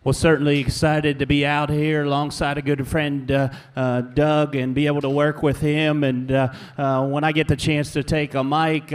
Well, certainly excited to be out here alongside a good friend, Doug, and be able to work with him. And when I get the chance to take the mic,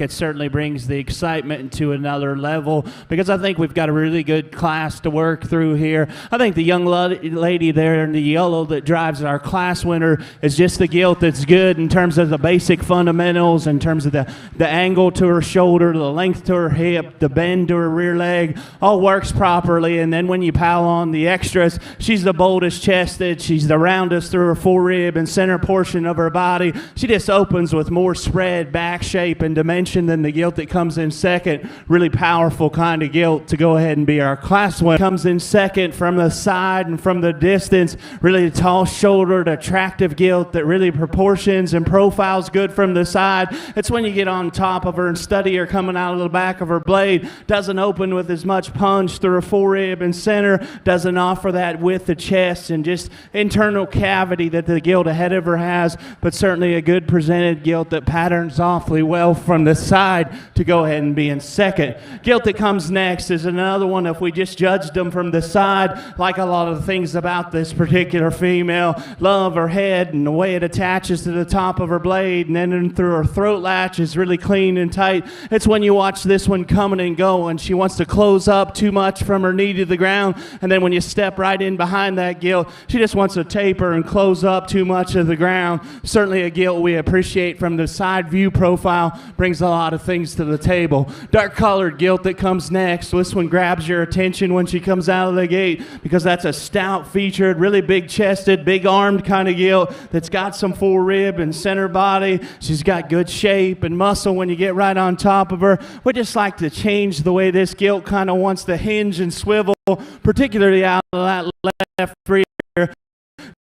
it certainly brings the excitement to another level, because I think we've got a really good class to work through here. I think the young lady there in the yellow that drives our class winner is just the gilt that's good in terms of the basic fundamentals, in terms of the angle to her shoulder, the length to her hip, the bend to her rear leg, all works properly. And then when you pile on the extras, she's the boldest chested, she's the roundest through her forerib and center portion of her body. She just opens with more spread, back shape, and dimension than the gilt that comes in second. Really powerful kind of gilt to go ahead and be our class winner. Comes in second from the side and from the distance. Really tall-shouldered, attractive gilt that really proportions and profiles good from the side. It's when you get on top of her and study her coming out of the back of her blade. Doesn't open with as much punch through her forerib and center. Doesn't offer that width of chest and just internal cavity that the gilt ahead of her has, but certainly a good presented gilt that patterns awfully well from the side to go ahead and be in second. Gilt that comes next is another one. If we just judged them from the side, like a lot of the things about this particular female, love her head and the way it attaches to the top of her blade, and then through her throat latch is really clean and tight. It's when you watch this one coming and going, she wants to close up too much from her knee to the ground, and then when you step right in behind that gilt, she just wants to taper and close up too much of the ground. Certainly a gilt we appreciate from the side view profile, brings a lot of things to the table. Dark colored gilt that comes next. This one grabs your attention when she comes out of the gate, because that's a stout featured, really big chested, big armed kind of gilt that's got some forerib and center body. She's got good shape and muscle when you get right on top of her. We just like to change the way this gilt kind of wants to hinge and swivel, particularly out of that left rear.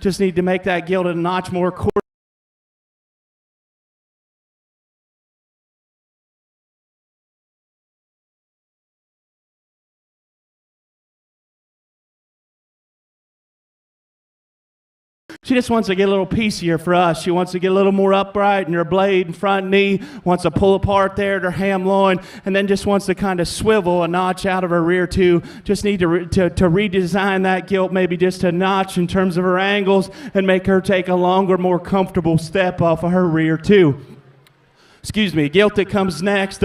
Just need to make that gilt a notch more coarse. She just wants to get a little piecier for us. She wants to get a little more upright in her blade and front knee, wants to pull apart there at her ham loin, and then just wants to kind of swivel a notch out of her rear too. Just need to redesign that gilt maybe just a notch in terms of her angles and make her take a longer, more comfortable step off of her rear too. Gilt that comes next,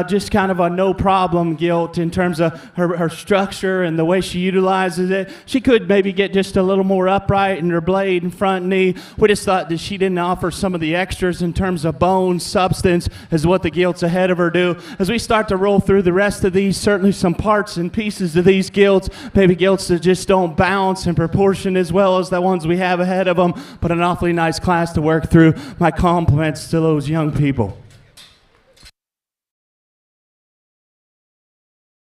just kind of a no-problem gilt in terms of her structure and the way she utilizes it. She could maybe get just a little more upright in her blade and front knee. We just thought that she didn't offer some of the extras in terms of bone, substance, as what the gilts ahead of her do. As we start to roll through the rest of these, certainly some parts and pieces of these gilts, maybe gilts that just don't balance in proportion as well as the ones we have ahead of them, but an awfully nice class to work through. My compliments to those young people.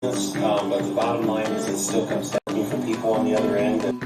But the bottom line is it still comes down to for people on the other end.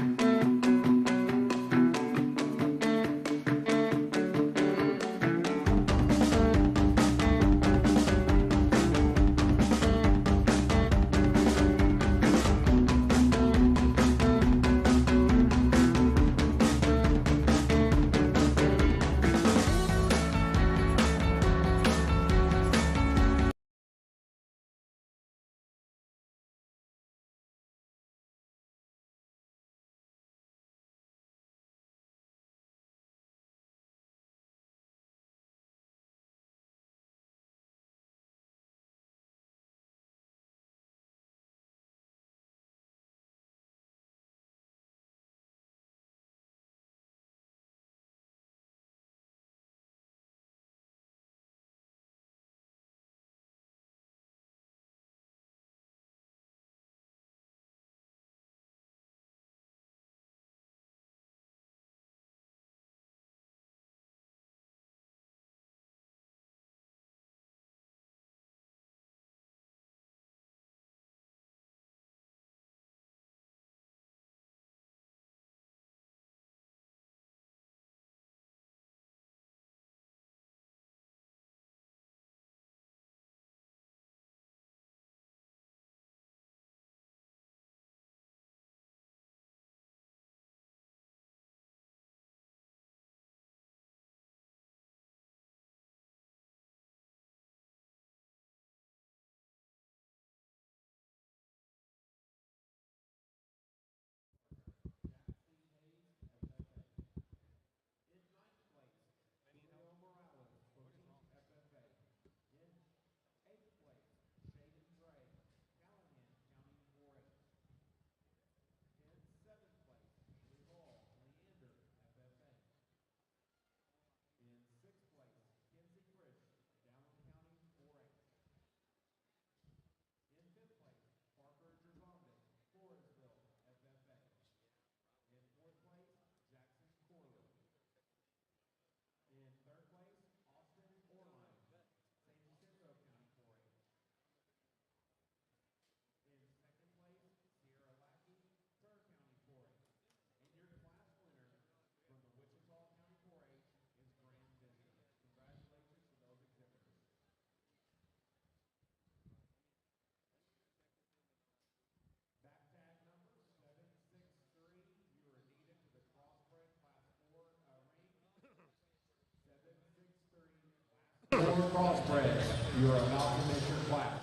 You are about to make your class.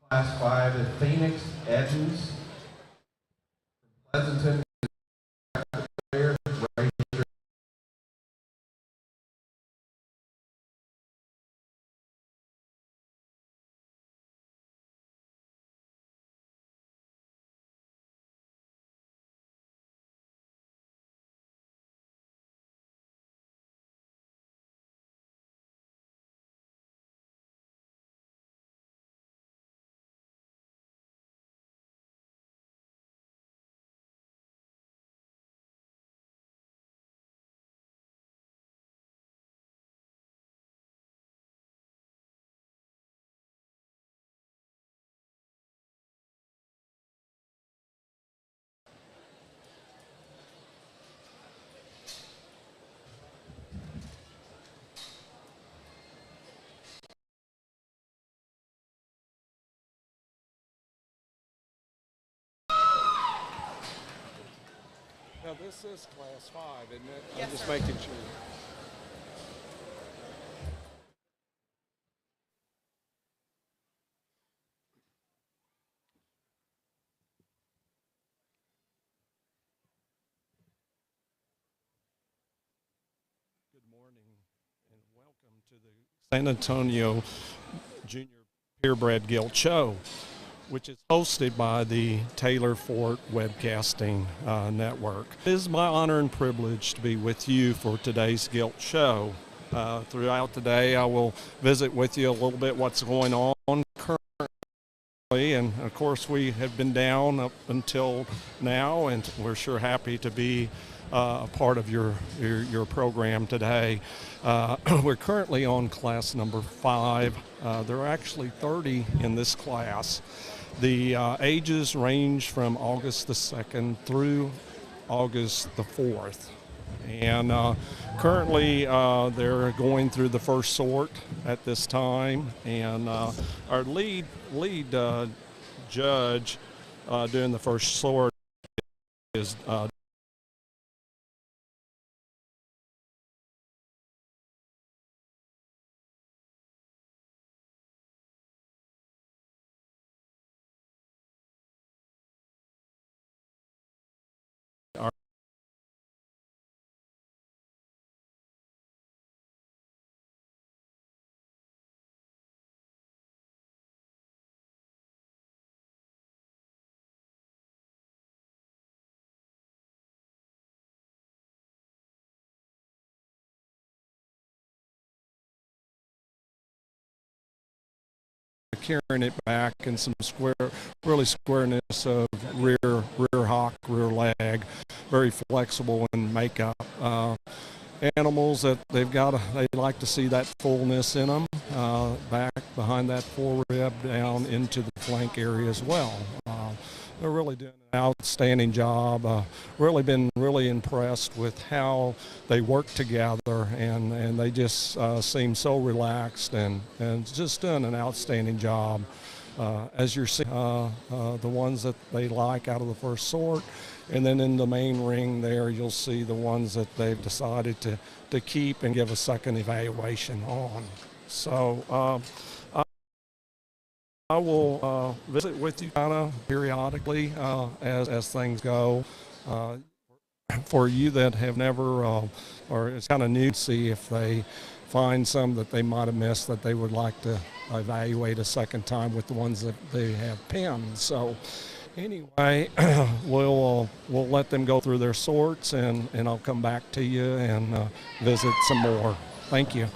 Class 5 at Phoenix Edens, Pleasanton. Now this is class 5, isn't it? Yes, I'm just making sure. Good morning and welcome to the San Antonio Junior Purebred Guild Show, which is hosted by the Taylor Fort Webcasting Network. It is my honor and privilege to be with you for today's Gilt Show. Throughout the day, I will visit with you a little bit what's going on currently, and of course we have been down up until now, and we're sure happy to be a part of your program today. We're currently on class number 5. There are actually 30 in this class. The ages range from August the 2nd through August the 4th. And currently they're going through the first sort at this time. And our lead judge doing the first sort is carrying it back, and some really squareness of rear hock, rear leg, very flexible in makeup. Animals that they like to see that fullness in them, back behind that forerib down into the flank area as well. They're really doing an outstanding job. Really been really impressed with how they work together, and they just seem so relaxed and just doing an outstanding job. As you're seeing the ones that they like out of the first sort, and then in the main ring there you'll see the ones that they've decided to keep and give a second evaluation on. So I will visit with you kind of periodically as things go. For you that have never, or it's kind of new, to see if they find some that they might have missed that they would like to evaluate a second time with the ones that they have pinned. So anyway, we'll let them go through their sorts, and I'll come back to you and visit some more. Thank you.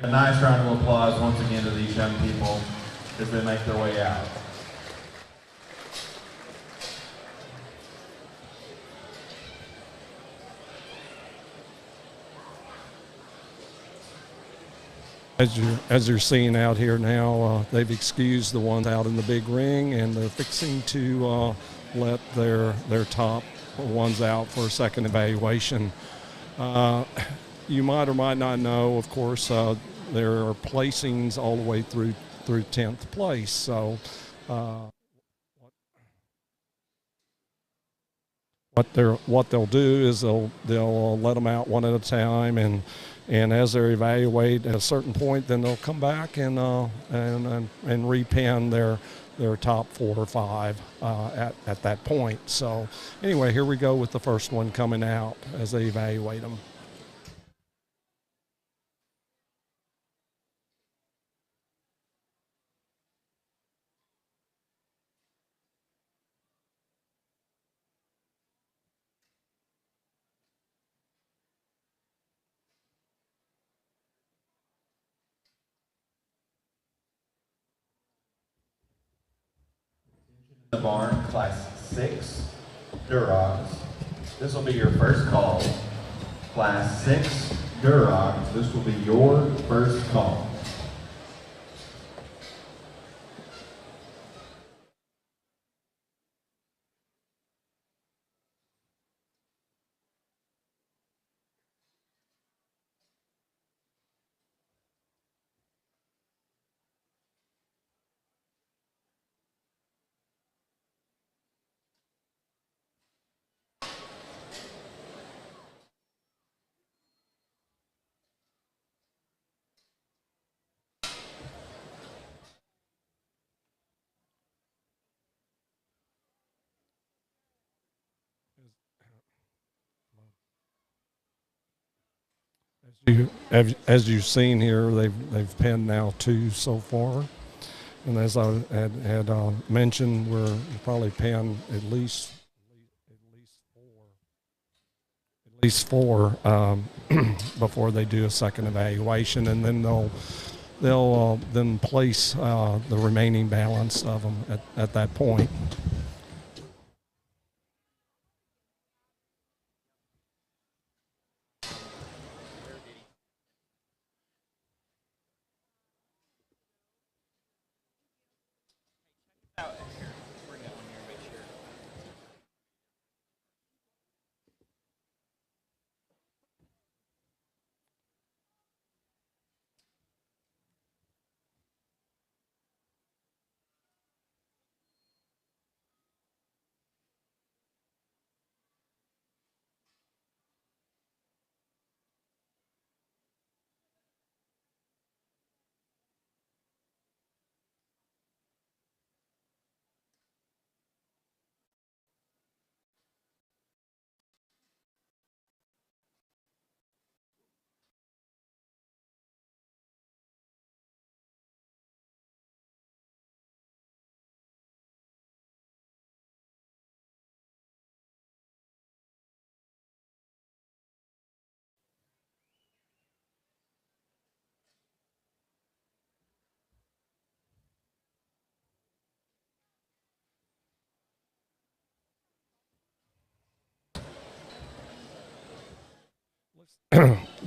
A nice round of applause once again to these young people as they make their way out. As you're seeing out here now, they've excused the ones out in the big ring, and they're fixing to let their top ones out for a second evaluation. You might or might not know, of course, there are placings all the way through 10th place. So what they'll do is they'll let them out one at a time, and as they evaluate at a certain point, then they'll come back and repin their top 4 or 5 at that point. So anyway, here we go with the first one coming out as they evaluate them. The barn, class 6, Durogs. This will be your first call. Class 6, Durogs. This will be your first call. As you've seen here, they've pinned now 2 so far, and as I had mentioned, we're probably pin at least 4 before they do a second evaluation, and then they'll then place the remaining balance of them at that point.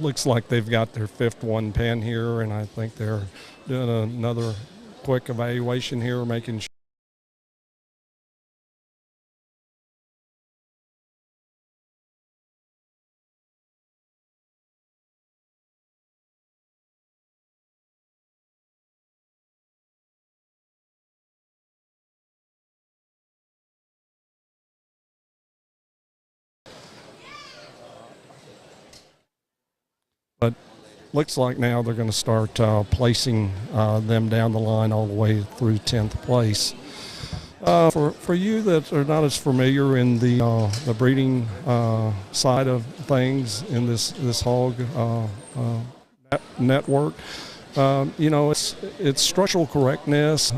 Looks like they've got their fifth one pen here, and I think they're doing another quick evaluation here, making sure. But looks like now they're going to start placing them down the line all the way through 10th place. For you that are not as familiar in the breeding side of things in this hog network, it's structural correctness,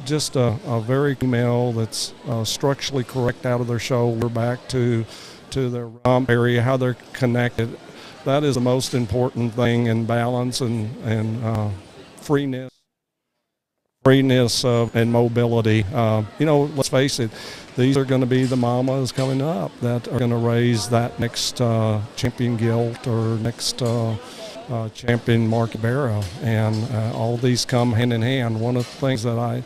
just a very female that's structurally correct out of their shoulder back to their rump area, how they're connected. That is the most important thing in balance and freeness and mobility. Let's face it, these are going to be the mamas coming up that are going to raise that next champion gilt or next champion market barrow, and all these come hand in hand. One of the things that I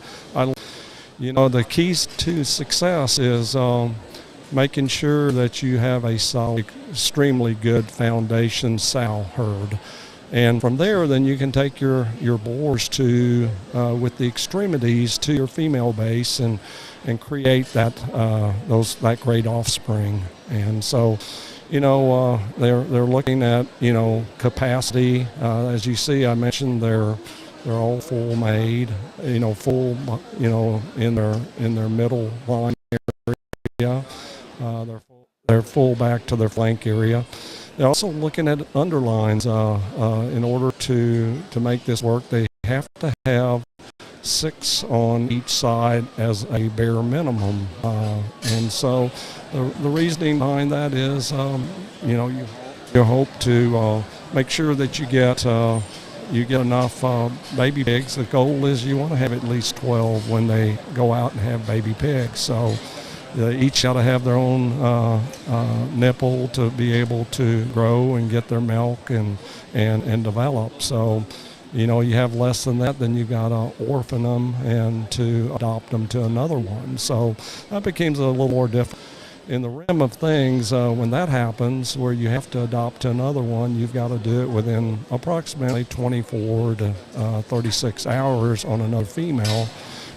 the keys to success is making sure that you have a solid, extremely good foundation sow herd. And from there, then you can take your boars to, with the extremities, to your female base and create that great offspring. And so, they're looking at, capacity. As you see, I mentioned they're all full made, full, in their middle line area. They're full back to their flank area. They're also looking at underlines. In order to make this work, they have to have 6 on each side as a bare minimum. And so the reasoning behind that is, you hope to make sure that you get enough baby pigs. The goal is you want to have at least 12 when they go out and have baby pigs. So they each got to have their own nipple to be able to grow and get their milk and develop. So, you have less than that, then you got to orphan them and to adopt them to another one. So that becomes a little more difficult. In the realm of things, when that happens, where you have to adopt another one, you've got to do it within approximately 24 to 36 hours on another female,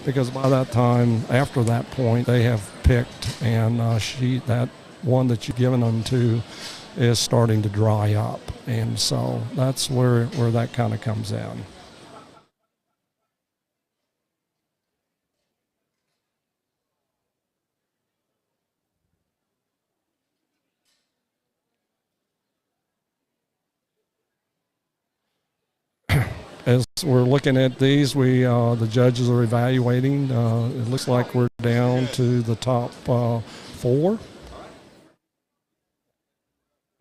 because by that time, after that point, they have picked, and that one that you've given them to is starting to dry up. And so that's where that kind of comes in. As we're looking at these, the judges are evaluating. It looks like we're down to the top 4,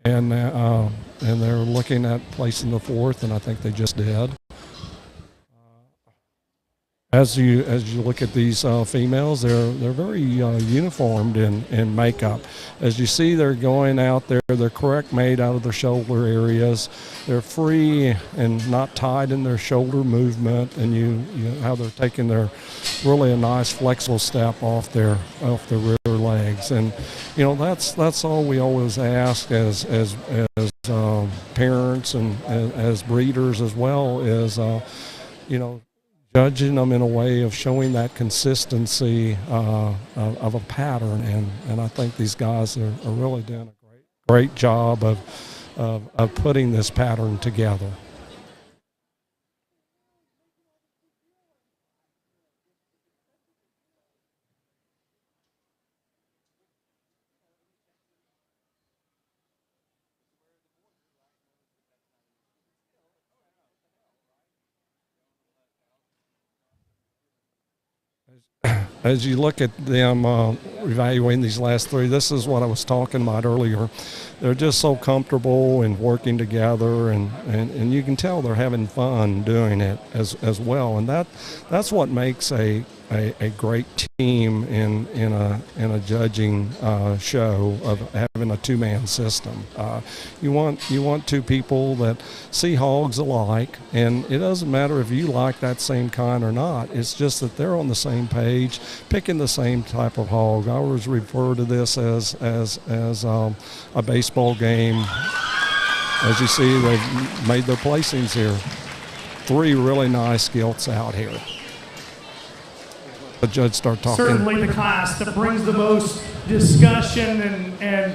and they're looking at placing the 4th, and I think they just did. As you look at these females, they're very uniformed in makeup. As you see, they're going out there. They're correct made out of their shoulder areas. They're free and not tied in their shoulder movement, and how they're taking their really a nice flexible step off their rear legs. And that's all we always ask as parents and as breeders as well is judging them in a way of showing that consistency of a pattern, and I think these guys are really doing a great job of putting this pattern together. As you look at them evaluating these last 3, this is what I was talking about earlier. They're just so comfortable in working together, and you can tell they're having fun doing it as well. And that's what makes a a great team in a judging show of having a two-man system. You want two people that see hogs alike, and it doesn't matter if you like that same kind or not. It's just that they're on the same page, picking the same type of hog. I always refer to this as a baseball game. As you see, they've made their placings here. 3 really nice gilts out here. The judge start talking. Certainly the class that brings the most discussion and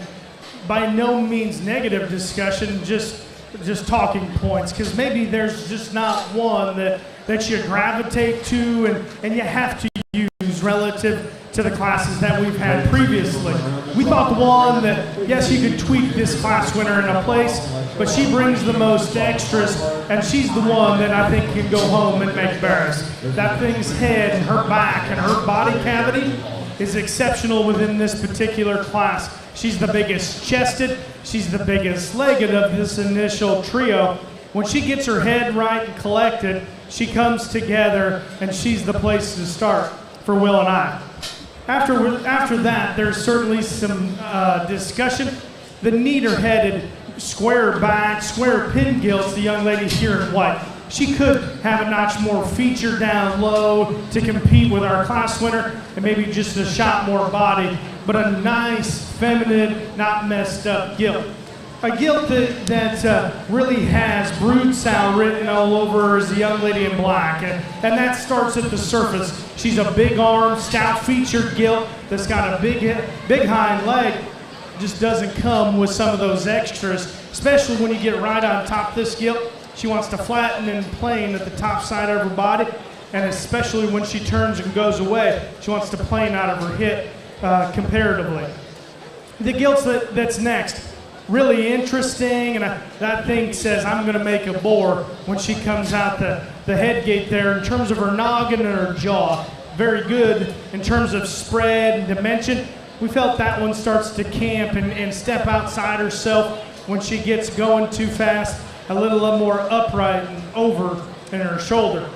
by no means negative discussion, just talking points, because maybe there's just not one that you gravitate to and you have to use relative to the classes that we've had previously. We thought the one that, yes, you could tweak this class winner in a place, but she brings the most extras, and she's the one that I think can go home and make Barris. That thing's head and her back and her body cavity is exceptional within this particular class. She's the biggest chested, she's the biggest legged of this initial trio. When she gets her head right and collected, she comes together, and she's the place to start for Will and I. After that, there's certainly some discussion. The neater-headed, square back, square pin gilts, the young lady here in white. She could have a notch more feature down low to compete with our class winner, and maybe just a shot more body, but a nice, feminine, not messed up gilt. A gilt that really has brood sow written all over her is the young lady in black, and that starts at the surface. She's a big arm, stout featured gilt that's got a big hind leg. Just doesn't come with some of those extras, especially when you get right on top of this gilt. She wants to flatten and plane at the top side of her body, and especially when she turns and goes away, she wants to plane out of her hip comparatively. The gilts that's next, really interesting, and that thing says, I'm going to make a boar when she comes out the head gate there in terms of her noggin and her jaw. Very good in terms of spread and dimension. We felt that one starts to camp and step outside herself when she gets going too fast, a little more upright and over in her shoulder.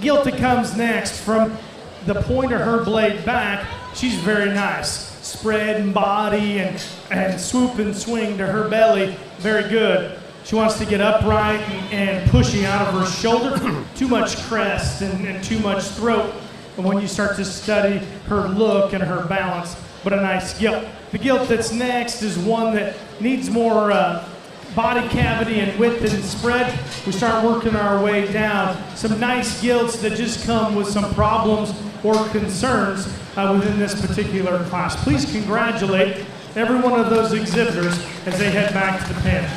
Gilt that comes next, from the point of her blade back, she's very nice. Spread and body and swoop and swing to her belly, very good. She wants to get upright and pushing out of her shoulder. Too much crest and too much throat. And when you start to study her look and her balance, but a nice gilt. The gilt that's next is one that needs more body cavity and width and spread. We start working our way down. Some nice gilts that just come with some problems or concerns within this particular class. Please congratulate every one of those exhibitors as they head back to the pen.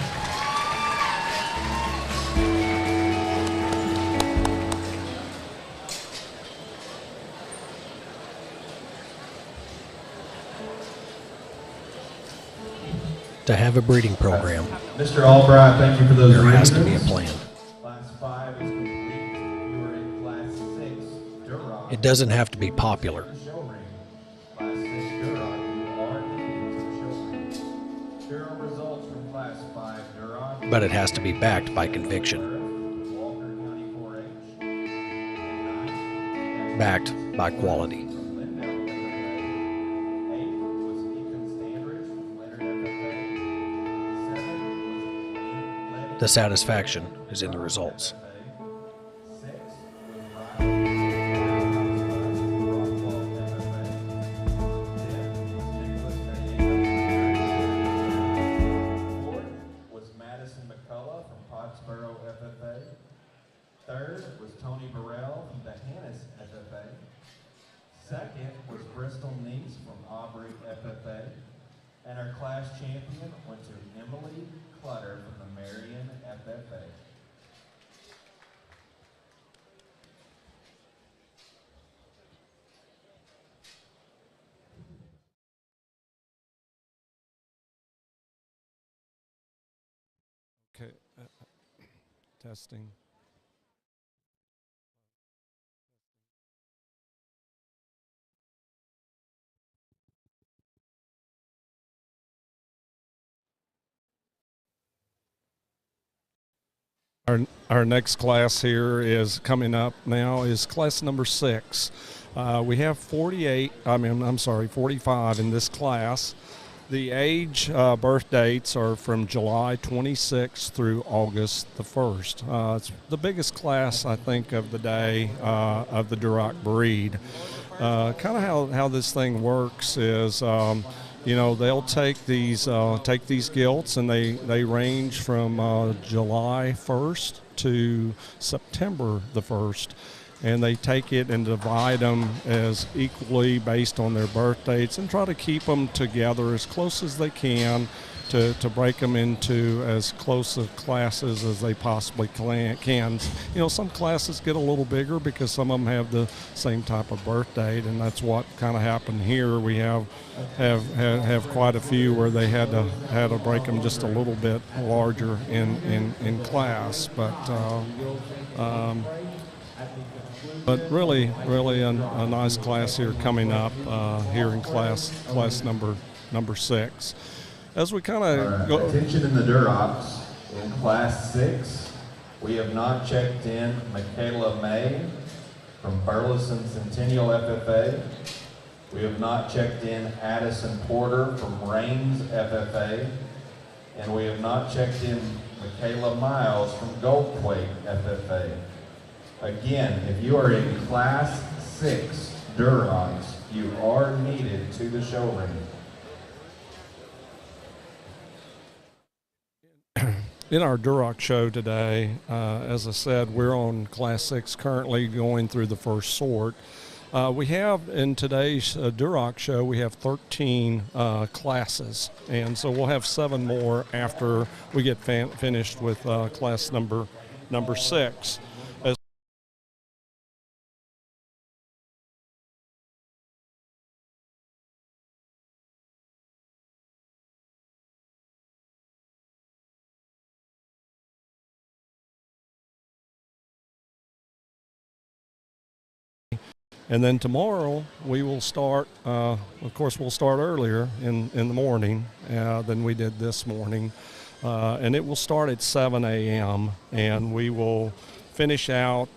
To have a breeding program, Mr. Albright, thank you for those there has to be a reasons. plan. Class 5 is complete. You are in Class 6, Duroc. It doesn't have to be popular. Show ring. Class 6, Duroc, you are in the show ring. Here are results from Class 5, Duroc. But it has to be backed by conviction, Walker County 4H. backed by quality. Lindell FFA. 8 was Ethan Standridge from Leonard FFA. 7 was Letty The satisfaction is in the results. 6 was Ryan Rockwell FFA. 10 was Nicholas Gallego. 4th was Madison McCullough from Pottsboro FFA. 3rd was Tony Burrell from the Hannis FFA. 2nd was Bristol Neese from Aubrey FFA. And our class champion went to Emily Clutter from the Marion FFA. Okay, testing. Our Our next class here is coming up now is class number 6. We have 45 in this class. The age birth dates are from July 26th through August the 1st. It's the biggest class, I think, of the day of the Duroc breed. Kind of how this thing works is, they'll take these gilts, and they range from July 1st to September the 1st. And they take it and divide them as equally based on their birth dates and try to keep them together as close as they can to break them into as close of classes as they possibly can. Some classes get a little bigger because some of them have the same type of birth date, and that's what kind of happened here. We have quite a few where they had to break them just a little bit larger in class, but really a nice class here coming up here in class number 6. As we kind of go. Attention in the Durocs in Class 6. We have not checked in Michaela May from Burleson Centennial FFA. We have not checked in Addison Porter from Rains FFA. And we have not checked in Michaela Miles from Goldthwaite FFA. Again, if you are in Class 6 Durocs, you are needed to the show ring. In our Duroc show today, as I said, we're on Class 6 currently going through the first sort. We have in today's Duroc show, we have 13 classes, and so we'll have 7 more after we get finished with class number 6. And then tomorrow we will start, of course we'll start earlier in the morning than we did this morning. And it will start at 7 a.m. and we will finish out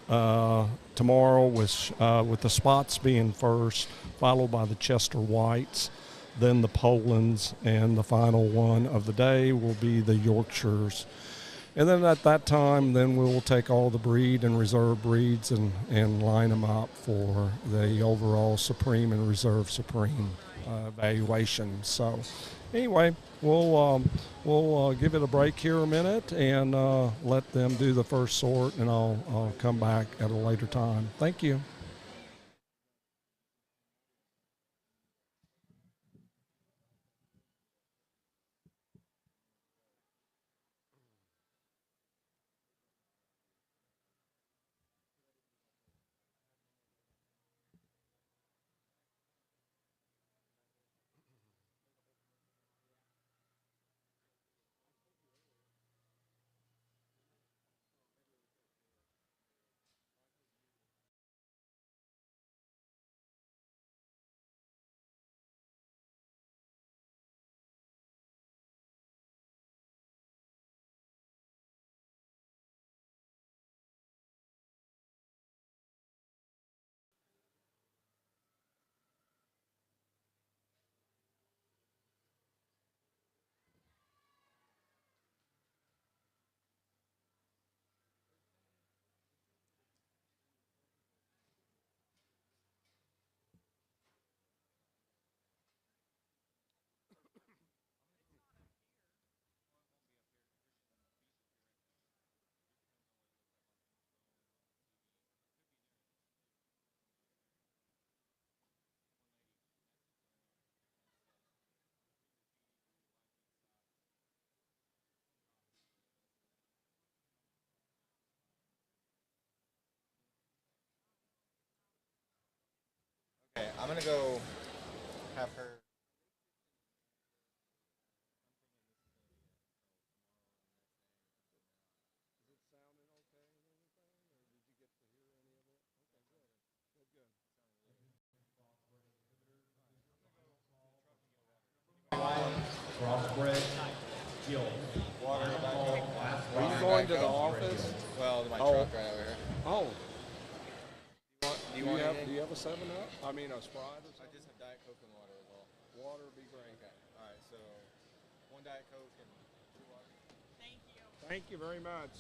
tomorrow with the spots being first, followed by the Chester Whites, then the Polands, and the final one of the day will be the Yorkshires. And then at that time, then we will take all the breed and reserve breeds and line them up for the overall Supreme and Reserve Supreme evaluation. So anyway, we'll give it a break here a minute and let them do the first sort, and I'll come back at a later time. Thank you. Okay, I'm gonna go have her. Crossbred, Gilts. Are you going to the office? Well, Do you want anything? Do you have a 7-Up? I mean a Sprite or I something? just have Diet Coke and water as well. Water would be great. Okay. All right. So 1 Diet Coke and 2 water. Thank you very much.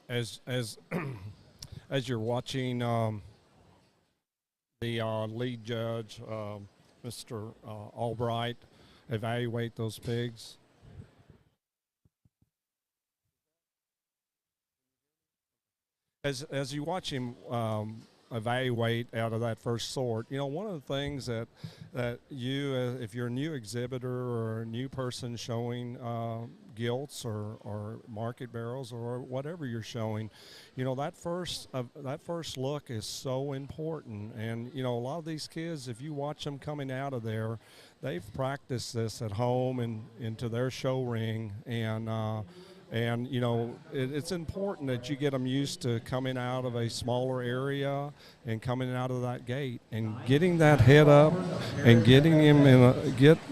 As as you're watching the lead judge, Mr. Albright, evaluate those pigs. As you watch him evaluate out of that first sort, you know, one of the things that you, if you're a new exhibitor or a new person showing gilts or market barrels or whatever you're showing, you know, that first look is so important. And you know, a lot of these kids, if you watch them coming out of there, they've practiced this at home and into their show ring, and you know, it's important that you get them used to coming out of a smaller area and coming out of that gate and getting that head up and getting him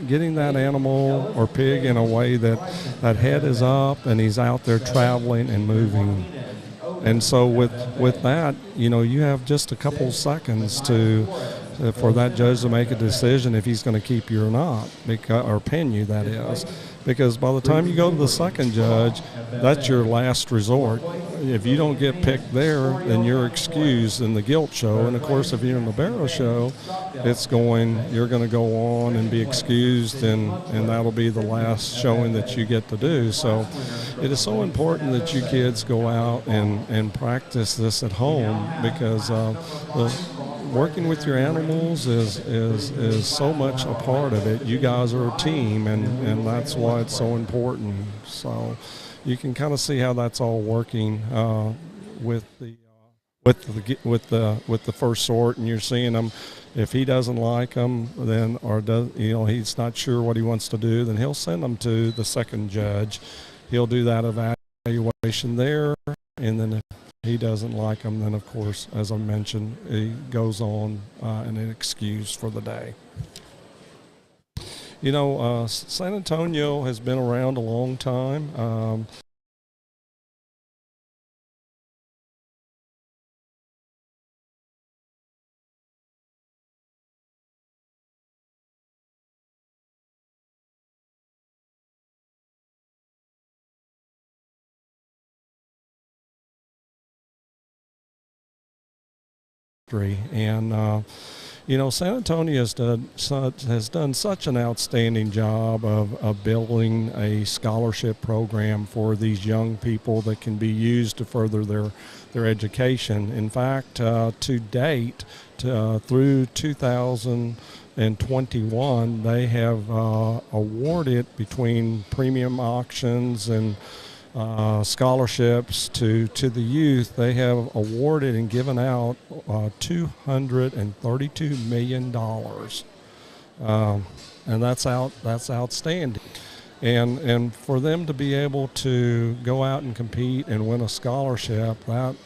getting that animal or pig in a way that that head is up and he's out there traveling and moving. And so with that, you know, you have just a couple seconds to for that judge to make a decision if he's going to keep you or not, or pin you, that is. Because by the time you go to the second judge, that's your last resort. If you don't get picked there, then you're excused in the gilt show. And of course, if you're in the barrel show, you're going to go on and be excused, and that'll be the last showing that you get to do. So it is so important that you kids go out and practice this at home, because working with your animals is so much a part of it. You guys are a team, and that's why it's so important. So you can kind of see how that's all working with the first sort, and you're seeing them. If he doesn't like them, then he's not sure what he wants to do, then he'll send them to the second judge. He'll do that evaluation there, and then if he doesn't like them, then of course, as I mentioned, he goes on and is excused for the day. You know, San Antonio has been around a long time. history. And San Antonio has done such an outstanding job of building a scholarship program for these young people that can be used to further their education. In fact, to date, through 2021, they have awarded, between premium auctions and scholarships to the youth, they have awarded and given out $232 million, and that's outstanding. And for them to be able to go out and compete and win a scholarship, that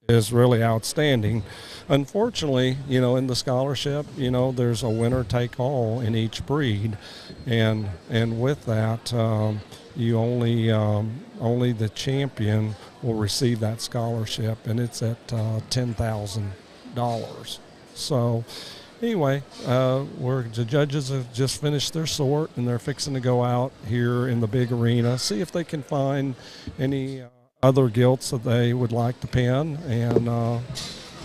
is really outstanding. Unfortunately, in the scholarship, there's a winner take all in each breed, and with that, you only the champion will receive that scholarship, and it's at $10,000. So anyway, the judges have just finished their sort, and they're fixing to go out here in the big arena, see if they can find any other gilts that they would like to pin, and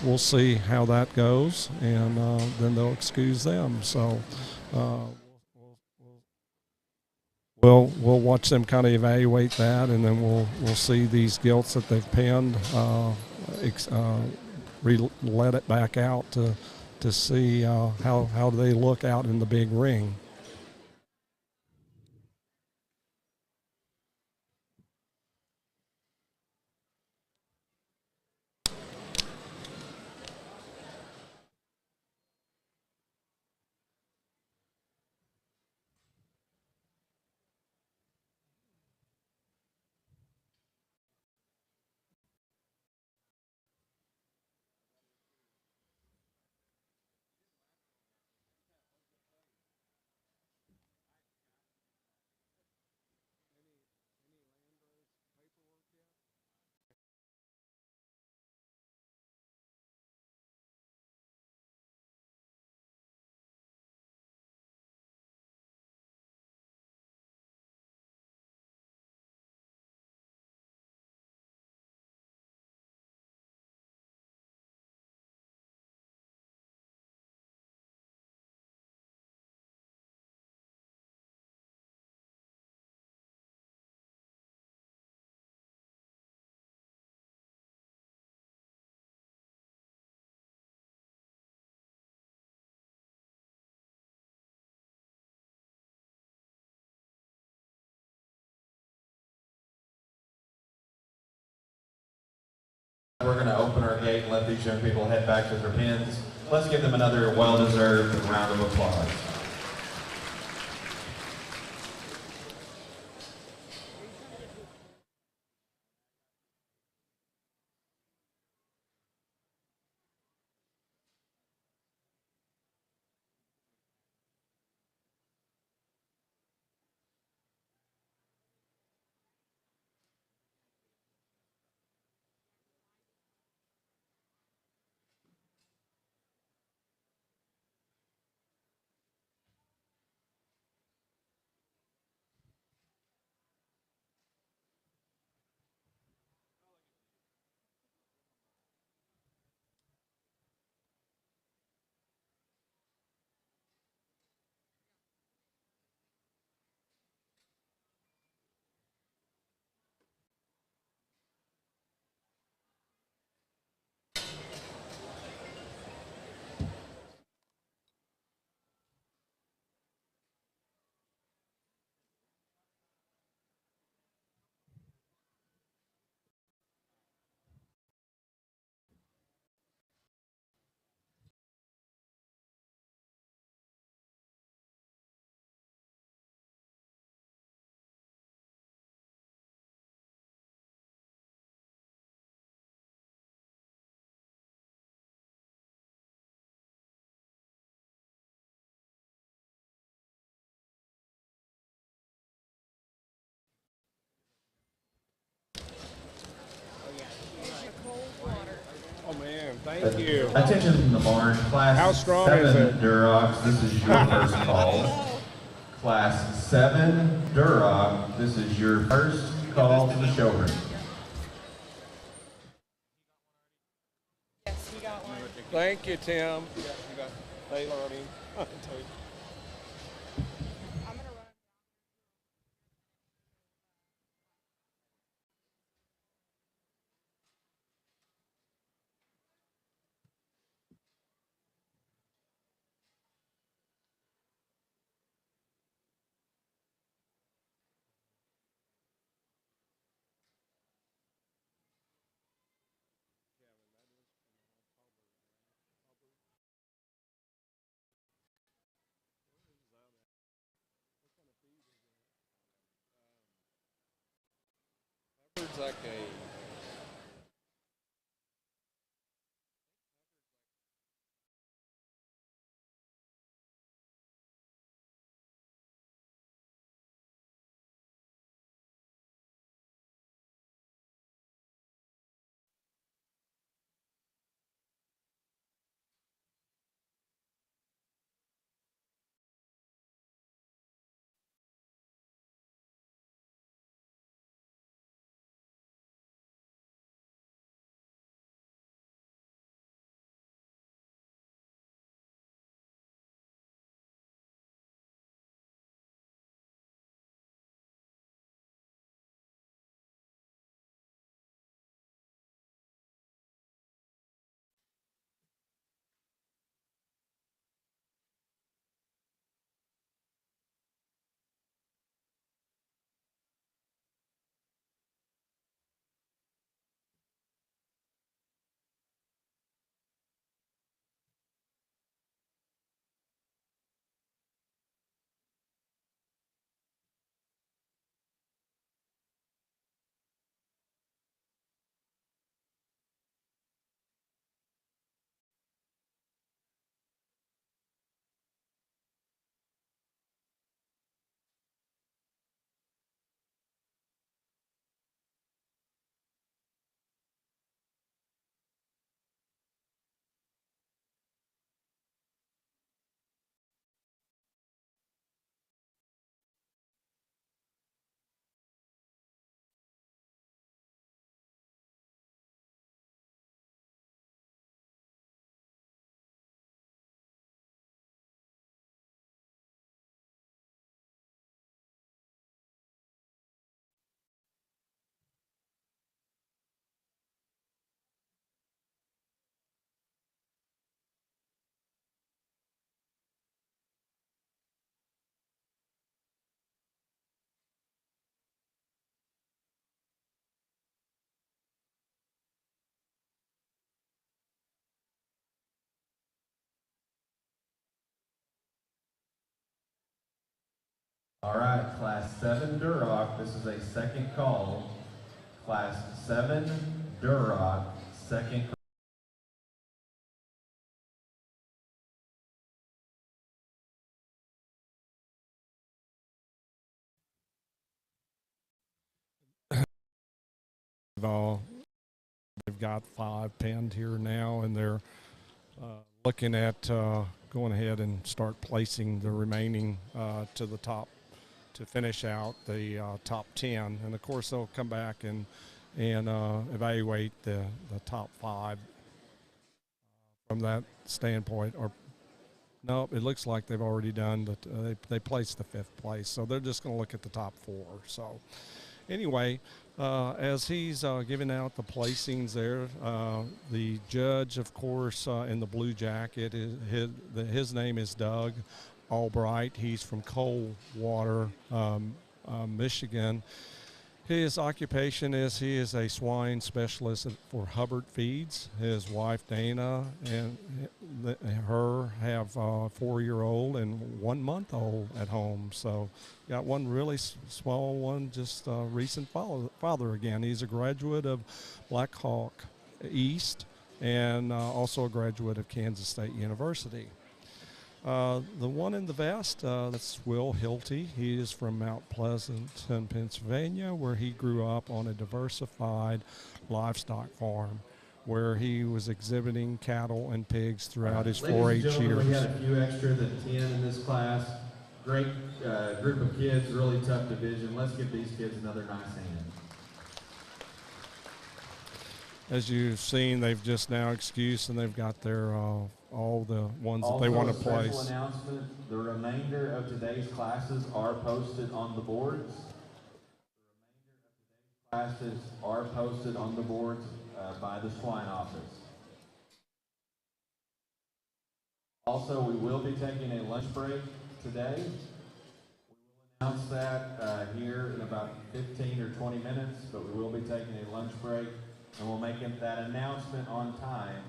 we'll see how that goes, and then they'll excuse them. So we'll watch them kind of evaluate that, and then we'll see these gilts that they've pinned, let it back out to see how they look out in the big ring. We're going to open our gate and let these young people head back to their pins. Let's give them another well-deserved round of applause. Oh man, thank you. Attention in the barn. Class How strong 7 is it? Durocs, this is your first call. Class 7 Duroc, this is your first call to the showroom. Thank you, Tim. Taylor, I mean. It's like a All right, Class 7 Duroc, this is a second call. Class 7 Duroc, second call. They've got 5 penned here now, and they're looking at going ahead and start placing the remaining to the top to finish out the top 10. And of course, they'll come back and evaluate the top 5 from that standpoint. Or no, it looks like they've already done that. They placed the 5th place, so they're just going to look at the top 4. So anyway, as he's giving out the placings there, the judge, of course, in the blue jacket, his name is Doug Albright. He's from Coldwater, Michigan. His occupation is he is a swine specialist for Hubbard Feeds. His wife Dana and her have a 4-year-old and 1-month-old at home. So got one really small one, just a recent father again. He's a graduate of Black Hawk East and also a graduate of Kansas State University. The one in the vest, that's Will Hilty. He is from Mount Pleasanton, Pennsylvania, where he grew up on a diversified livestock farm, where he was exhibiting cattle and pigs throughout his 4-H years. We had a few extra than 10 in this class. Great group of kids, really tough division. Let's give these kids another nice hand. as you've seen, they've just now excused and they've got their all the ones that they want to Also, a special place. announcement, the remainder of today's classes are posted on the boards. Classes are posted on the boards by the swine office. Also, we will be taking a lunch break today. We will announce that here in about 15 or 20 minutes, but we will be taking a lunch break, and we'll make that announcement on time.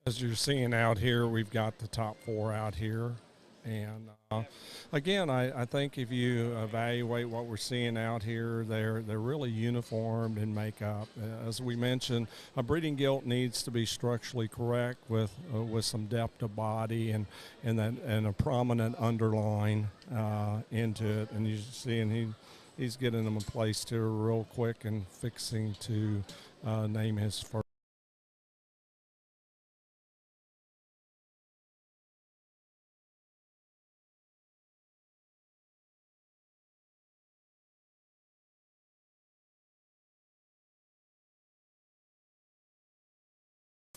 As you're seeing out here, we've got the top 4 out here. And again, I think if you evaluate what we're seeing out here, they're really uniformed in makeup. As we mentioned, a breeding gilt needs to be structurally correct with some depth of body and a prominent underline into it. And you see, and he's getting them placed here real quick and fixing to name his first.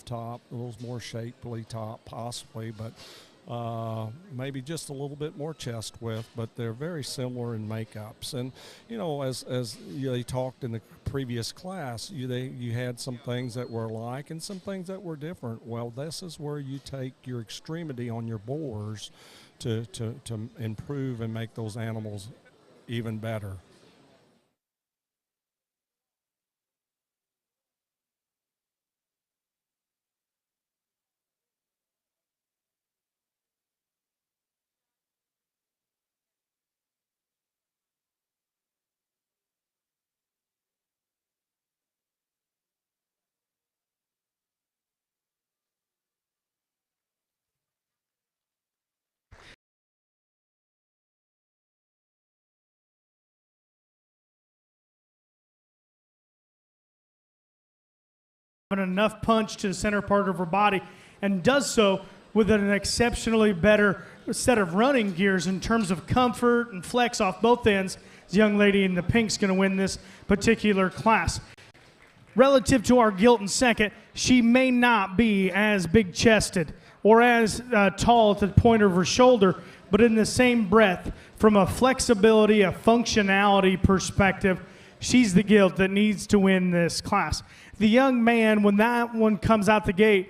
Top, a little more shapely top possibly, but maybe just a little bit more chest width, but they're very similar in makeups. And you know, as they talked in the previous class, you had some things that were alike and some things that were different. Well, this is where you take your extremity on your boars to improve and make those animals even better. Enough punch to the center part of her body, and does so with an exceptionally better set of running gears in terms of comfort and flex off both ends. This young lady in the pink's going to win this particular class. Relative to our gilt in second, she may not be as big-chested or as tall at the point of her shoulder, but in the same breath, from a flexibility, a functionality perspective, she's the gilt that needs to win this class. The young man, when that one comes out the gate,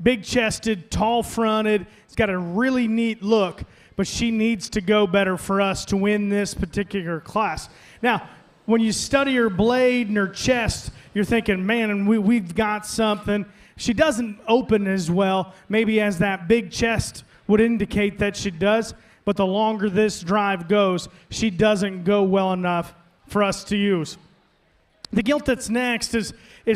big-chested, tall-fronted, he's got a really neat look, but she needs to go better for us to win this particular class. Now, when you study her blade and her chest, you're thinking, man, we've got something. She doesn't open as well, maybe as that big chest would indicate that she does, but the longer this drive goes, she doesn't go well enough for us to use. The gilt that's next is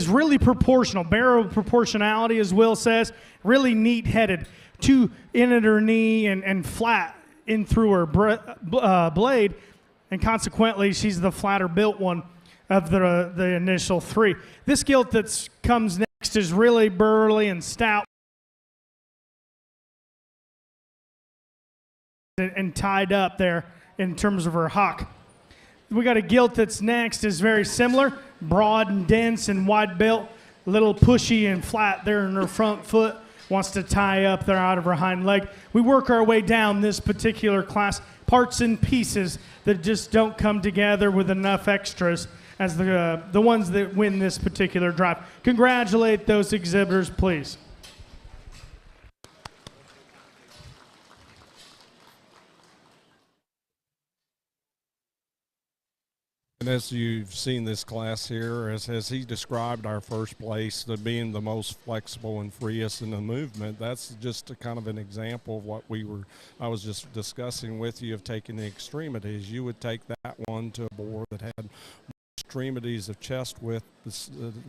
really proportional, barrel proportionality, as Will says, really neat-headed, two in at her knee and flat in through her blade, and consequently, she's the flatter built one of the initial 3. This gilt that comes next is really burly and stout and tied up there in terms of her hock. We got a gilt that's next is very similar, broad and dense and wide built, a little pushy and flat there in her front foot, wants to tie up there out of her hind leg. We work our way down this particular class, parts and pieces that just don't come together with enough extras as the ones that win this particular drive. Congratulate those exhibitors, please. And as you've seen this class here, as he described our first place, the being the most flexible and freest in the movement, that's just a kind of an example of what I was just discussing with you of taking the extremities. You would take that one to a board that had extremities of chest width,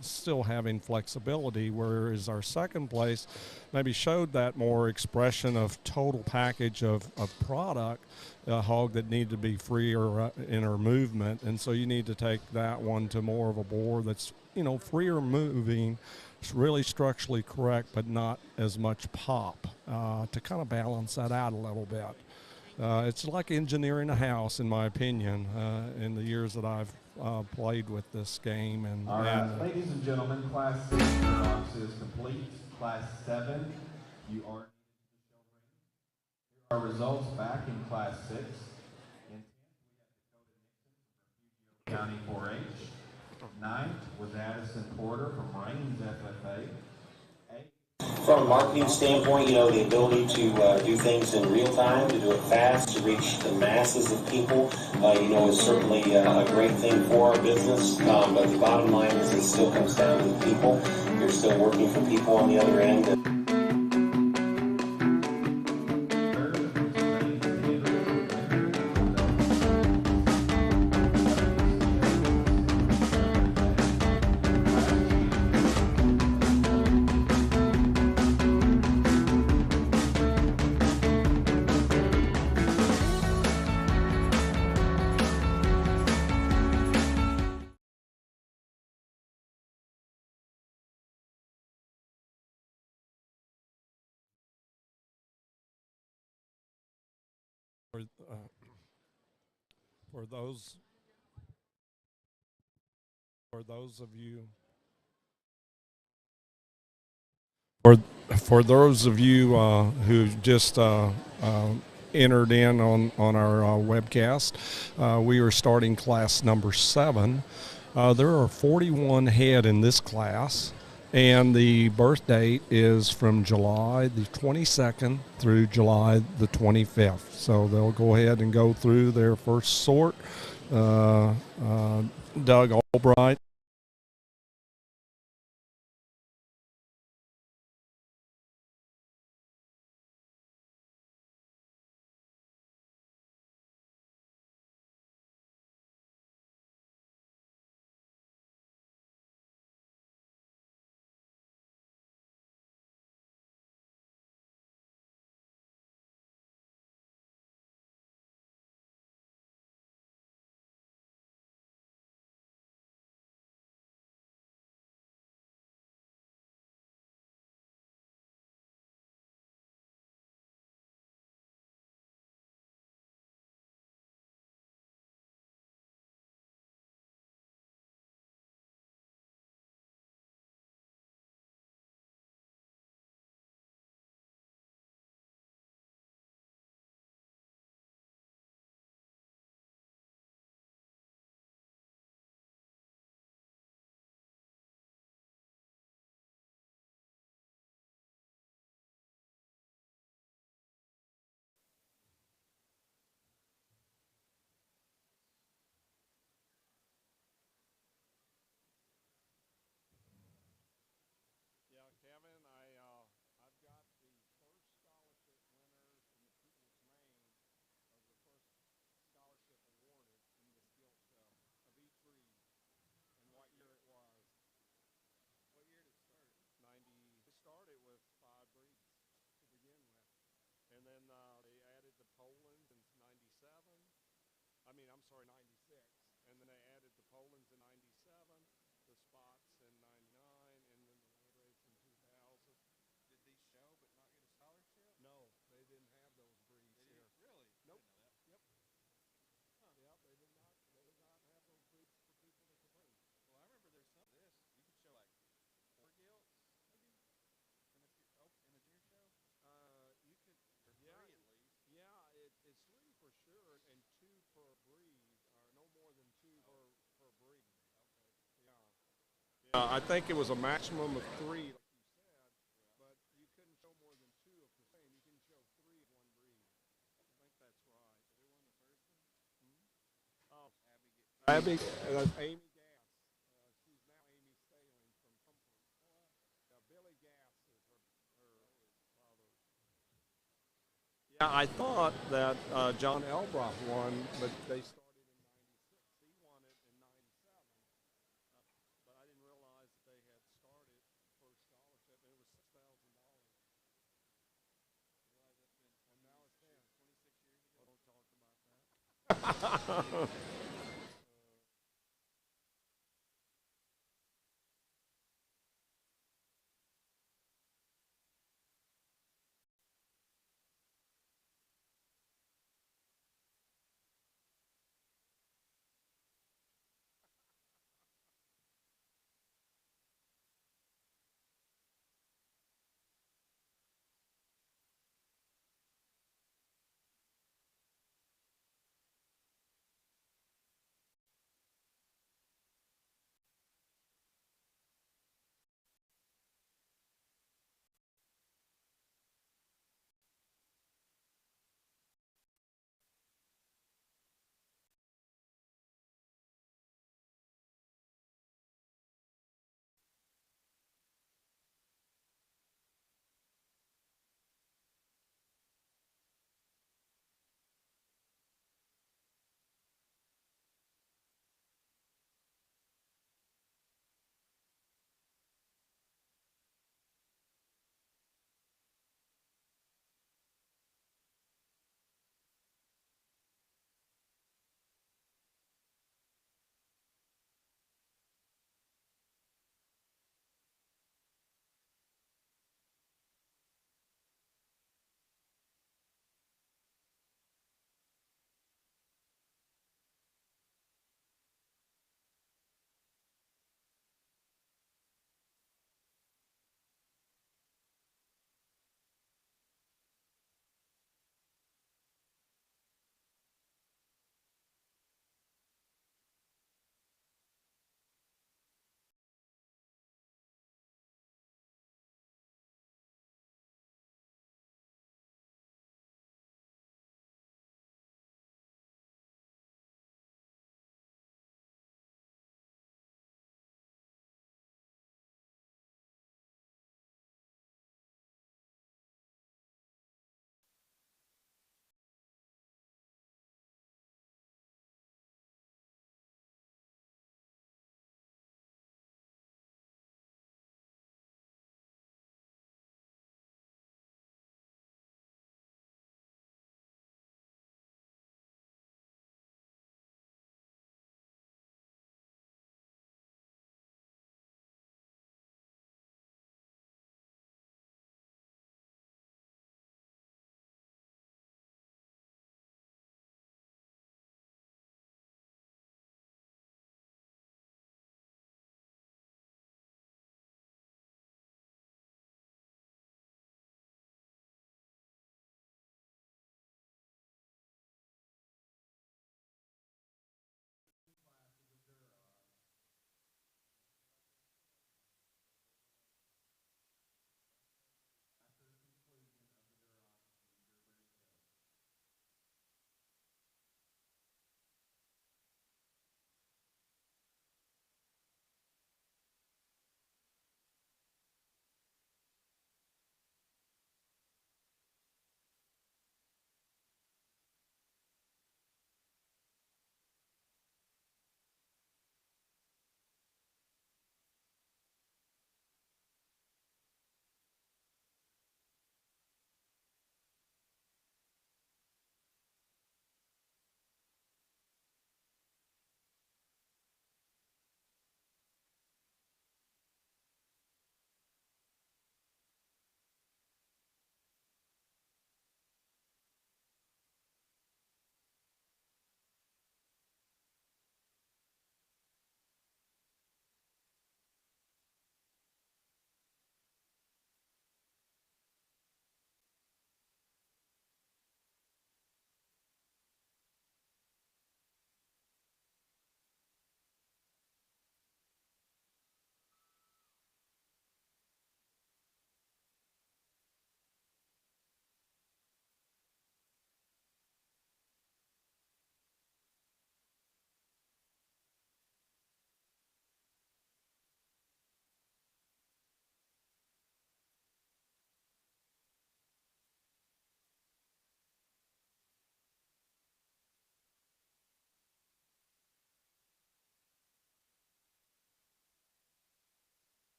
still having flexibility, whereas our second place maybe showed that more expression of total package of product, a hog that needed to be freer in her movement. And so you need to take that one to more of a board that's, freer moving. It's really structurally correct, but not as much pop, to kind of balance that out a little bit. It's like engineering a house, in my opinion, in the years that I've played with this game. All right, ladies and gentlemen, Class 6 Murdochs is complete. Class 7, you are needed to the show ring. Here are results back in Class 6. In 10th, we had Dakota Nixon from Refugio County 4-H. 9th was Addison Porter from Rains FFA. From a marketing standpoint, the ability to do things in real time, to do it fast, to reach the masses of people, is certainly a great thing for our business. But the bottom line is it still comes down to the people. You're still working for people on the other end. For those of you for those of you who just entered in on our webcast, we are starting class number 7. There are 41 head in this class, and the birth date is from July the 22nd through July the 25th. So they'll go ahead and go through their first sort. Doug Albright. I think it was a maximum of 3. Abby, Amy Gass. She's now Amy Staling from Billy Gass is her father. Yeah, I thought that John Elbrock won, but they started in '96. He won it in '97, but I didn't realize that they had started first scholarship, and it was $6,000. And now it's 10. 26 years ago. Don't talk about that.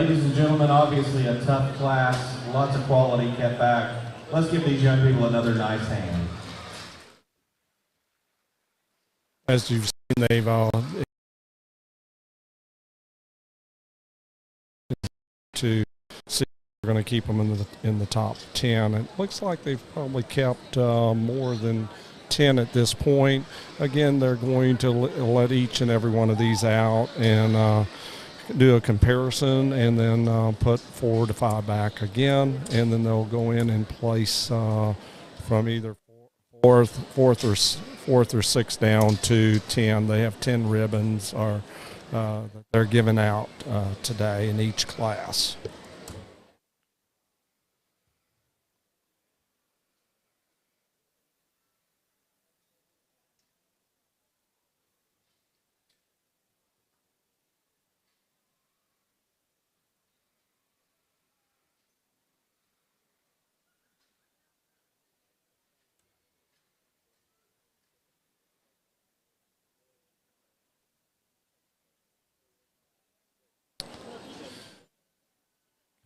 Ladies and gentlemen, obviously a tough class, lots of quality kept back. Let's give these young people another nice hand. As you've seen, they've to see if we're going to keep them in the top 10. It looks like they've probably kept more than 10 at this point. Again, they're going to let each and every one of these out and do a comparison, and then put 4 to 5 back again, and then they'll go in and place from either fourth or sixth down to 10. They have 10 ribbons that they're giving out today in each class.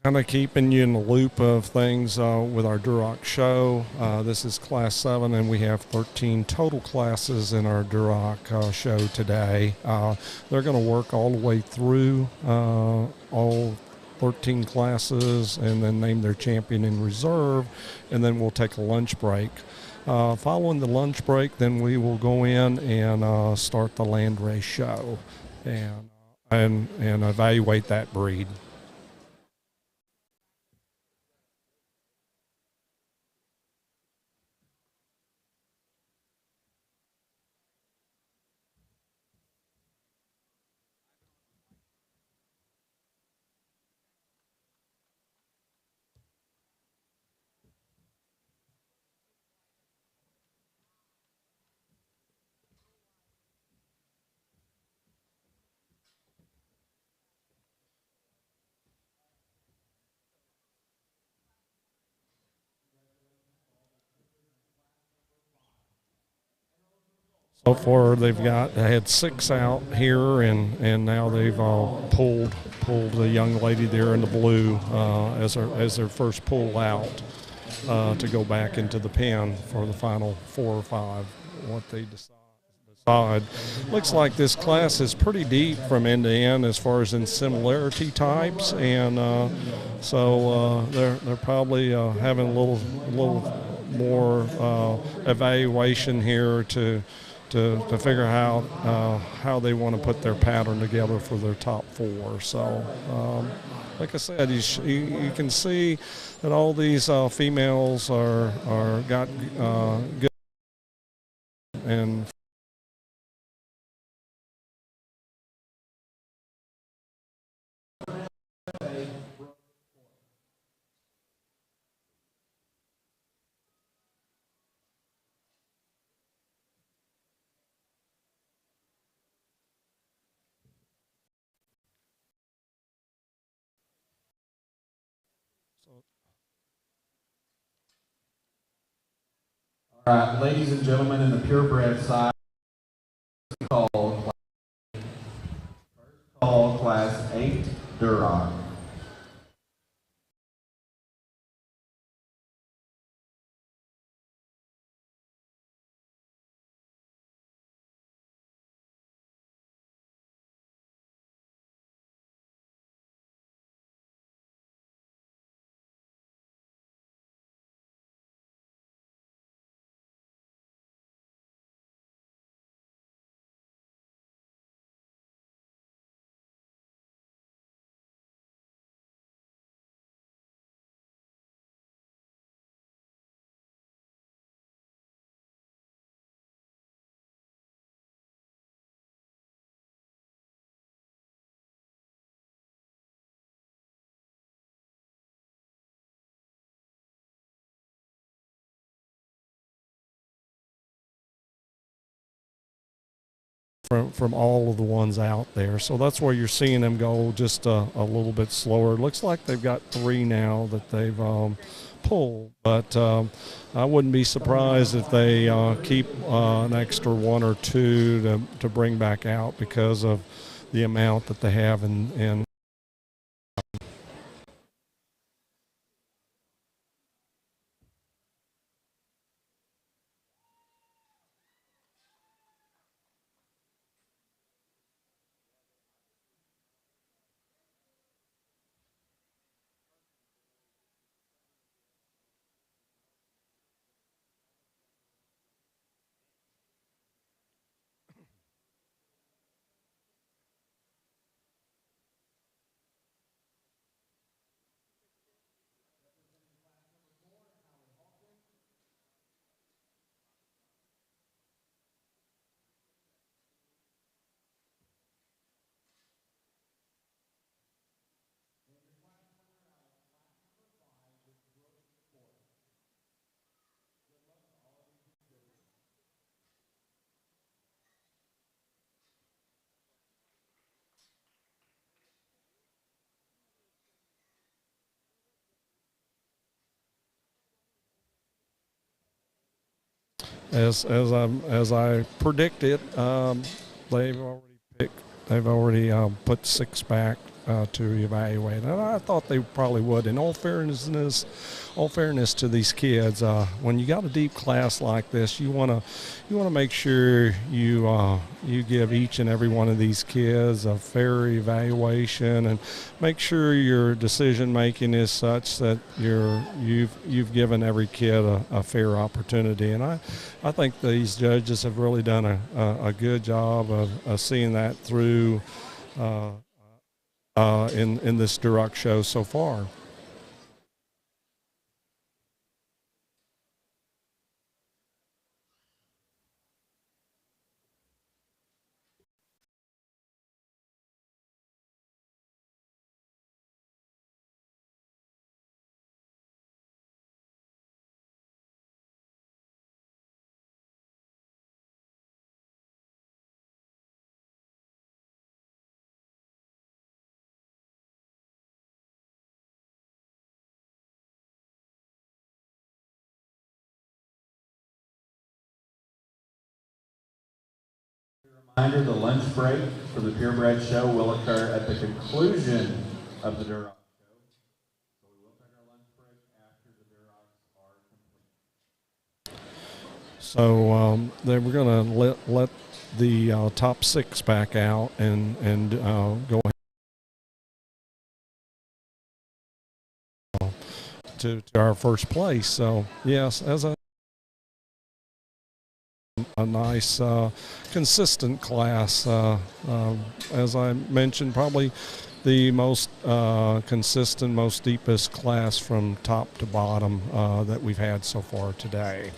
Kind of keeping you in the loop of things with our Duroc show. This is Class 7, and we have 13 total classes in our Duroc show today. They're going to work all the way through all 13 classes and then name their champion in reserve, and then we'll take a lunch break. Following the lunch break, then we will go in and start the land race show and evaluate that breed. So far, they had 6 out here, and now they've pulled the young lady there in the blue as their first pull out to go back into the pen for the final 4 or 5. What they decide. Looks like this class is pretty deep from end to end as far as in similarity types, and so they're probably having a little more evaluation here to figure out how they want to put their pattern together for their top 4. So, like I said, you can see that all these females are got good and. All right, ladies and gentlemen, in the purebred side, called Class 8 Duroc. From all of the ones out there. So that's where you're seeing them go just a little bit slower. It looks like they've got 3 now that they've pulled, but I wouldn't be surprised if they keep an extra 1 or 2 to bring back out because of the amount that they have in as I predicted, they've already put 6 back to evaluate, and I thought they probably would. In all fairness to these kids, when you got a deep class like this, you want to make sure you give each and every one of these kids a fair evaluation, and make sure your decision making is such that you've given every kid a fair opportunity. And I think these judges have really done a good job of seeing that through in this Duroc show so far. Reminder, the lunch break for the Purebred Show will occur at the conclusion of the Duroc Show. So we will take our lunch break after the Durocs are complete. So they were going to let the top 6 back out and go to our first place. So yes, as a nice consistent class, as I mentioned, probably the most consistent, most deepest class from top to bottom that we've had so far today.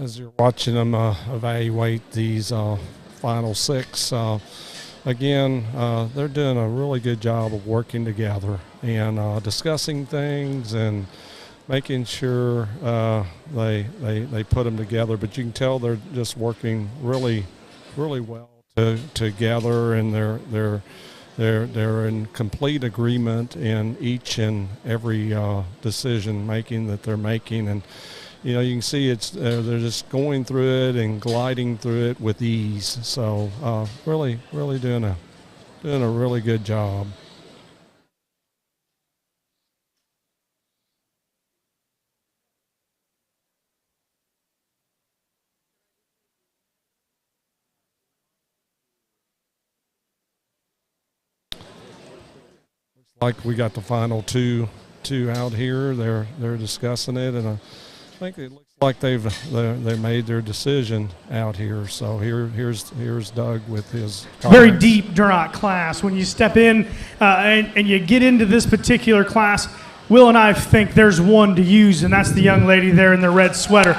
As you're watching them evaluate these final 6, again, they're doing a really good job of working together and discussing things and making sure they put them together. But you can tell they're just working really well together, and they're in complete agreement in each and every decision making that they're making. And you know, you can see they're just going through it and gliding through it with ease. So really doing a really good job. Looks like we got the final two out here. They're discussing it, and I think it looks like they made their decision out here. So here's Doug with his comments. Very deep Duroc class. When you step in and you get into this particular class, Will and I think there's one to use, and that's the young lady there in the red sweater.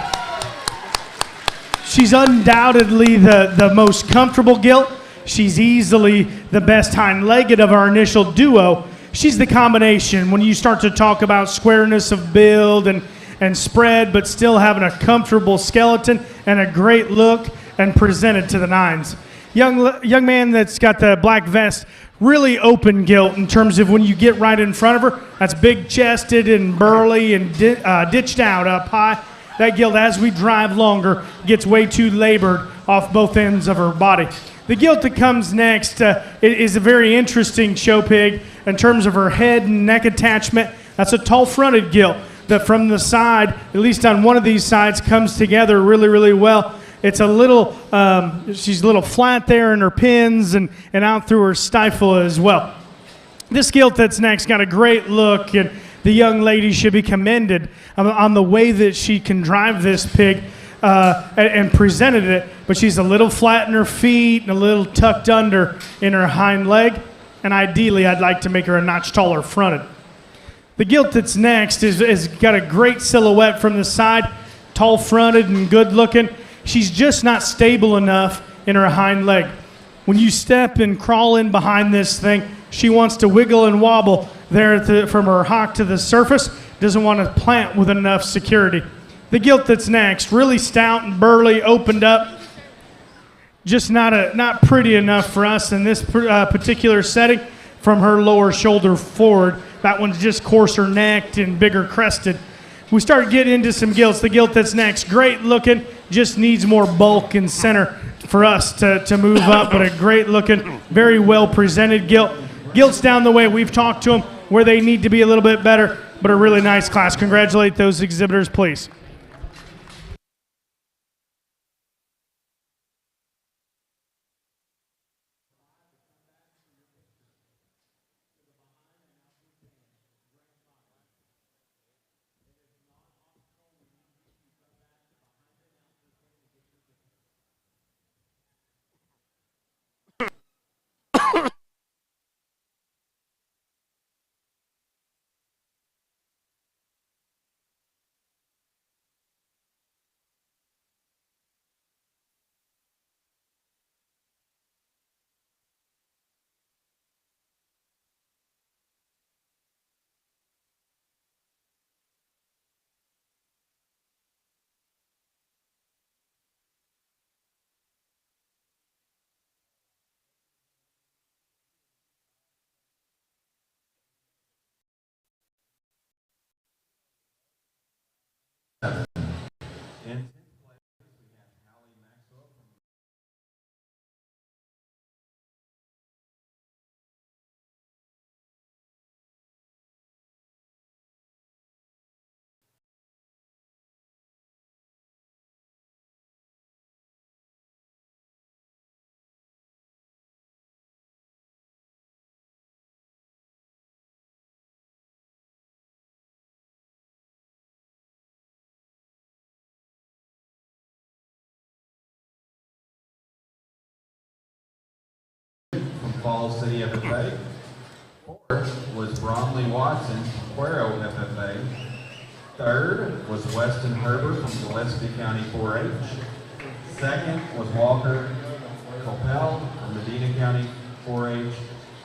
She's undoubtedly the most comfortable gilt. She's easily the best hind-legged of our initial duo. She's the combination when you start to talk about squareness of build and spread, but still having a comfortable skeleton and a great look and presented to the nines. Young man that's got the black vest, really open gilt in terms of when you get right in front of her. That's big-chested and burly and ditched out up high. That gilt, as we drive longer, gets way too labored off both ends of her body. The gilt that comes next is a very interesting show pig in terms of her head and neck attachment. That's a tall-fronted gilt that from the side, at least on one of these sides, comes together really, really well. It's a little, she's a little flat there in her pins and out through her stifle as well. This gilt that's next got a great look, and the young lady should be commended on the way that she can drive this pig and presented it, but she's a little flat in her feet and a little tucked under in her hind leg, and ideally I'd like to make her a notch taller fronted. The gilt that's next is got a great silhouette from the side, tall fronted and good looking. She's just not stable enough in her hind leg. When you step and crawl in behind this thing, she wants to wiggle and wobble there from her hock to the surface, doesn't want to plant with enough security. The gilt that's next, really stout and burly, opened up, just not pretty enough for us in this particular setting from her lower shoulder forward. That one's just coarser necked and bigger crested. We start getting into some gilts. The gilt that's next, great looking, just needs more bulk and center for us to move up, but a great looking, very well presented gilt. Gilts down the way, we've talked to them where they need to be a little bit better, but a really nice class. Congratulate those exhibitors, please. Falls City FFA. Fourth was Bromley Watson from Cuero FFA. Third was Weston Herbert from Gillespie County 4-H. Second was Walker Copel from Medina County 4-H.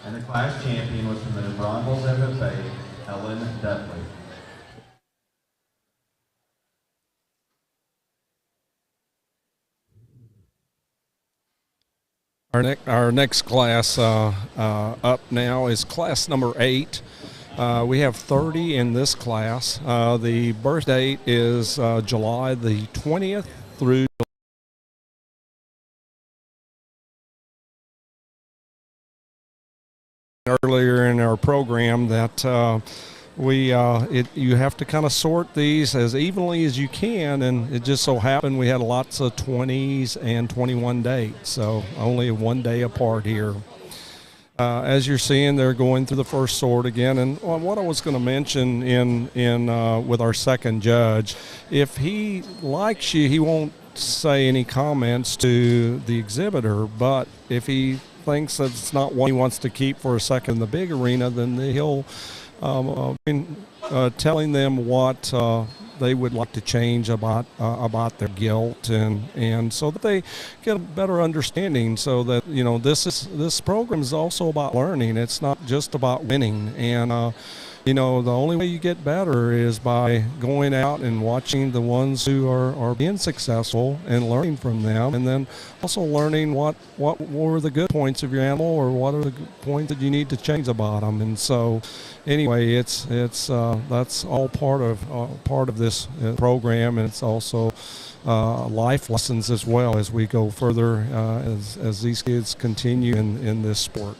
And the class champion was from the New Braunfels FFA, Ellen Dudley. Our next class up now is class number 8. We have 30 in this class. The birth date is July the 20th through earlier in our program that you have to kind of sort these as evenly as you can, and it just so happened we had lots of 20s and 21 dates, so only one day apart here. As you're seeing, they're going through the first sort again, and what I was going to mention with our second judge, if he likes you, he won't say any comments to the exhibitor, but if he thinks that it's not one he wants to keep for a second in the big arena, then he'll telling them what they would like to change about their gilt, and so that they get a better understanding, so that this program is also about learning. It's not just about winning, and the only way you get better is by going out and watching the ones who are being successful and learning from them, and then also learning what were the good points of your animal, or what are the points that you need to change about them. And so anyway, it's that's all part of this program, and it's also life lessons as well as we go further, as these kids continue in this sport.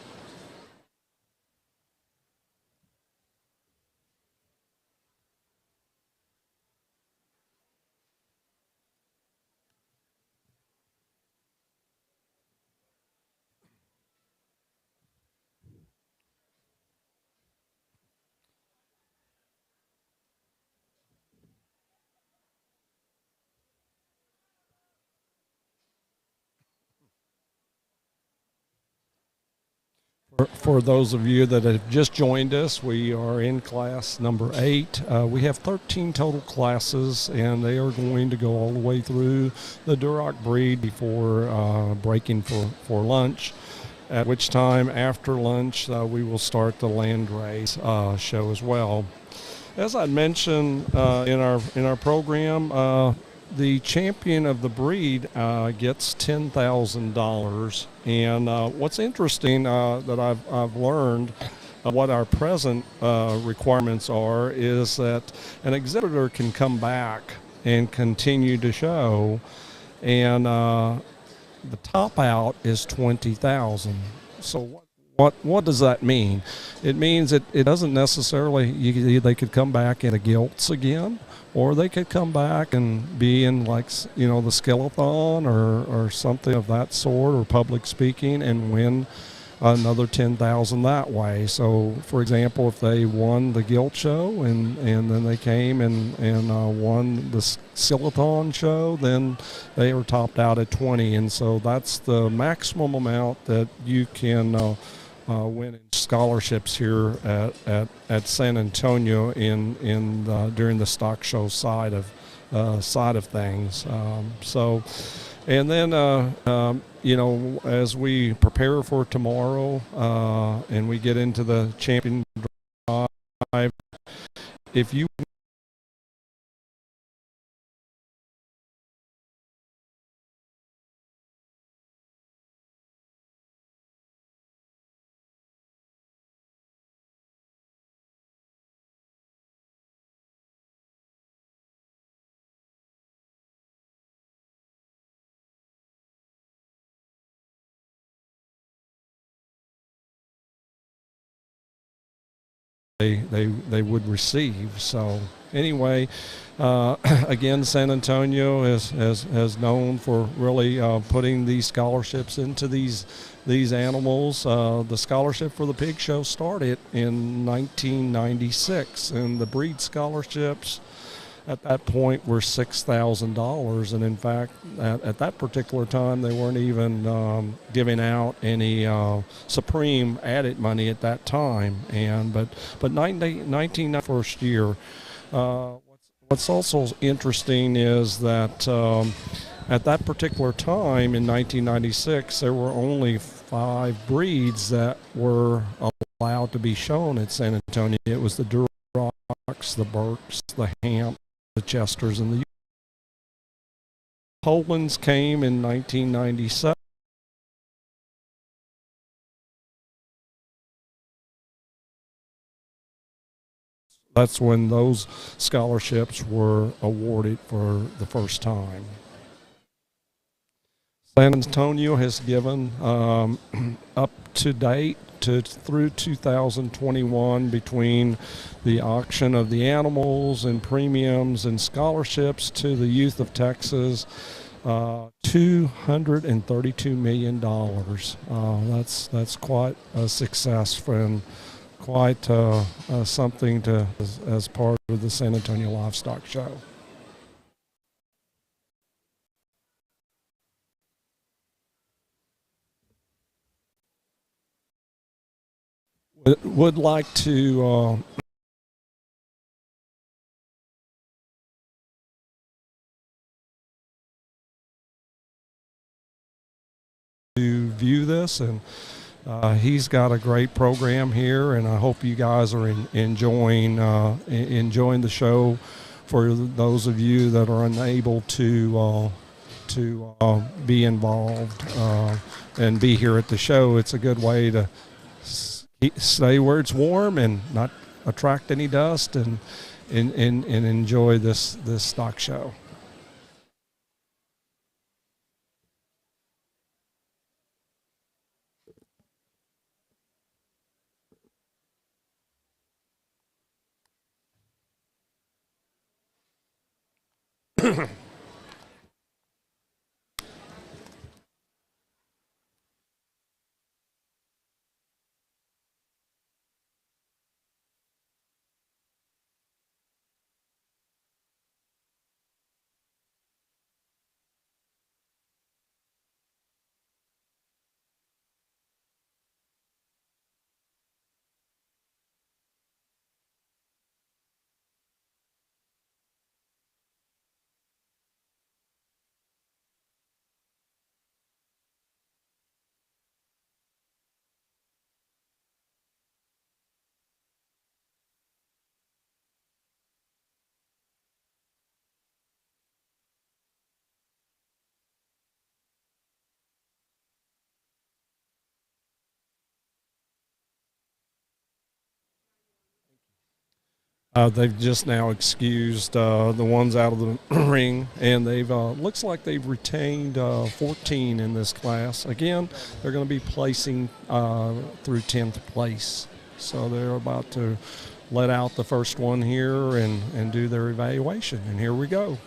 For those of you that have just joined us, we are in class number 8. We have 13 total classes, and they are going to go all the way through the Duroc breed before breaking for lunch, at which time after lunch we will start the landrace show as well. As I mentioned in our program, the champion of the breed gets $10,000. And what's interesting that I've learned, what our present requirements are, is that an exhibitor can come back and continue to show, and the top out is $20,000. So what does that mean? It means it doesn't necessarily, they could come back in the Gilts again, or they could come back and be in, like, the skeleton or something of that sort, or public speaking, and win another $10,000 that way. So, for example, if they won the Gilt show and then they came and won the skeleton show, then they were topped out at 20, and so that's the maximum amount that you can win scholarships here at San Antonio during the stock show side of things. And then as we prepare for tomorrow and we get into the champion drive, if you they would receive. So anyway, again, San Antonio has known for really putting these scholarships into these animals. The scholarship for the pig show started in 1996, and the breed scholarships at that point were $6,000, and in fact, at that particular time, they weren't even giving out any Supreme added money at that time. But 19 first year. What's also interesting is that at that particular time in 1996, there were only 5 breeds that were allowed to be shown at San Antonio. It was the Durocs, the Burks, the Hamps, the Chesters, and the Polands came in 1997. That's when those scholarships were awarded for the first time. San Antonio has given up to date through 2021, between the auction of the animals and premiums and scholarships to the youth of Texas, $232 million. That's quite a success, and quite something as part of the San Antonio Livestock Show. Would like to review this, and he's got a great program here, and I hope you guys are enjoying the show. For those of you that are unable to be involved and be here at the show, it's a good way to stay where it's warm and not attract any dust, and enjoy this stock show. They've just now excused the ones out of the ring, and they've looks like they've retained 14 in this class. Again, they're going to be placing through 10th place, so they're about to let out the first one here and do their evaluation. And here we go.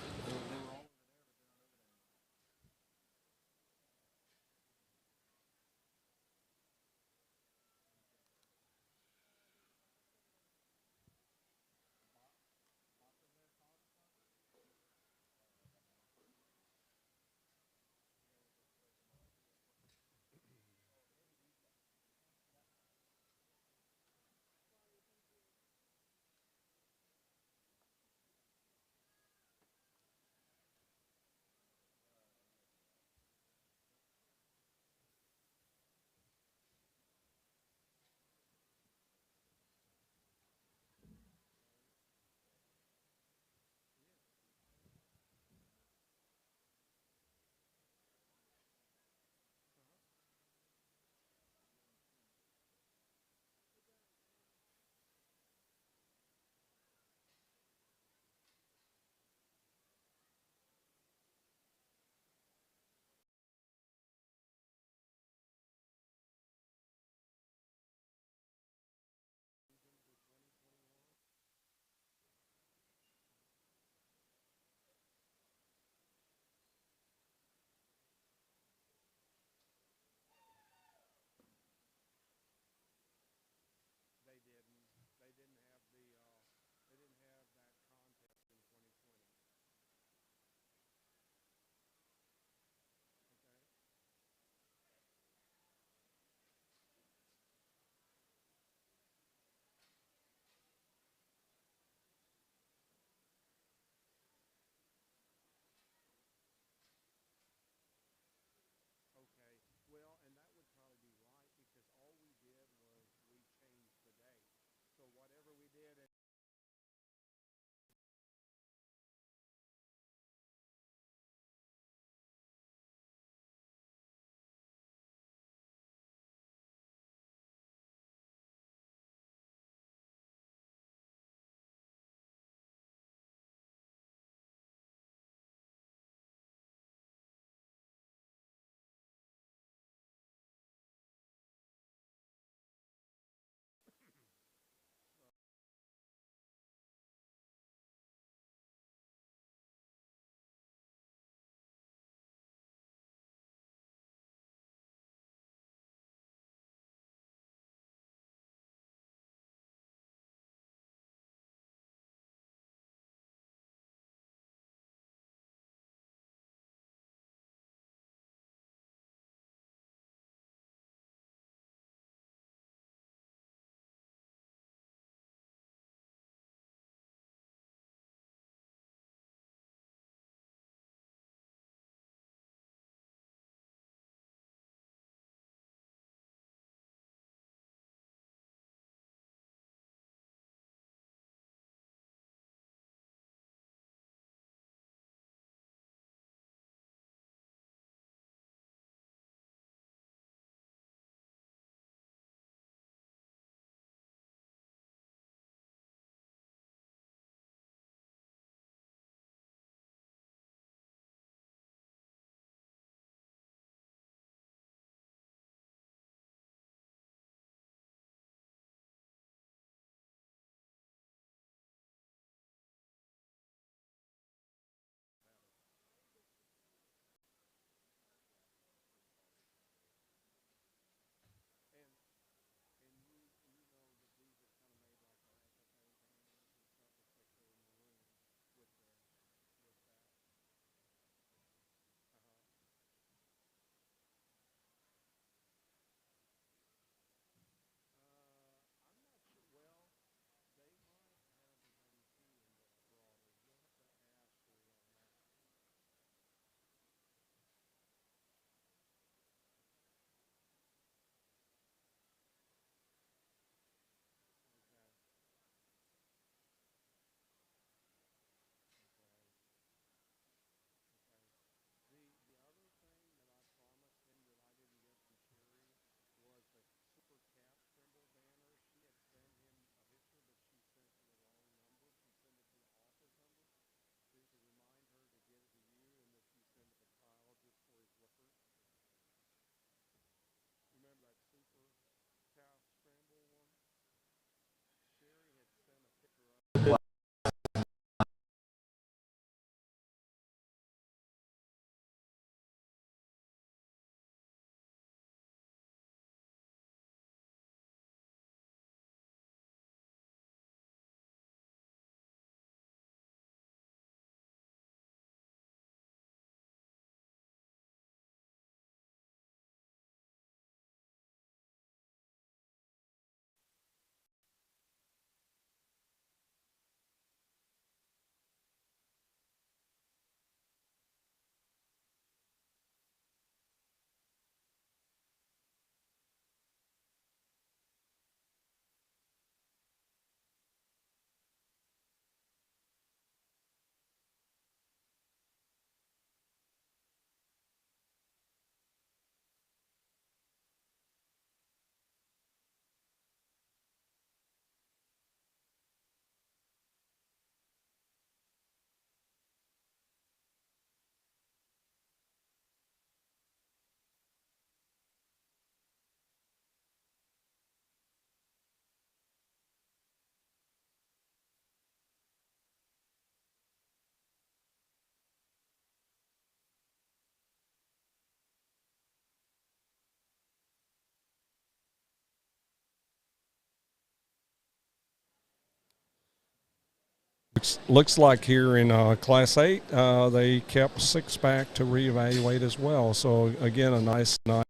Looks like here in Class 8, they kept 6 back to reevaluate as well. So again, a nice class.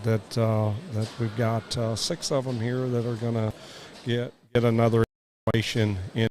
That we've got 6 of them here that are going to get another evaluation in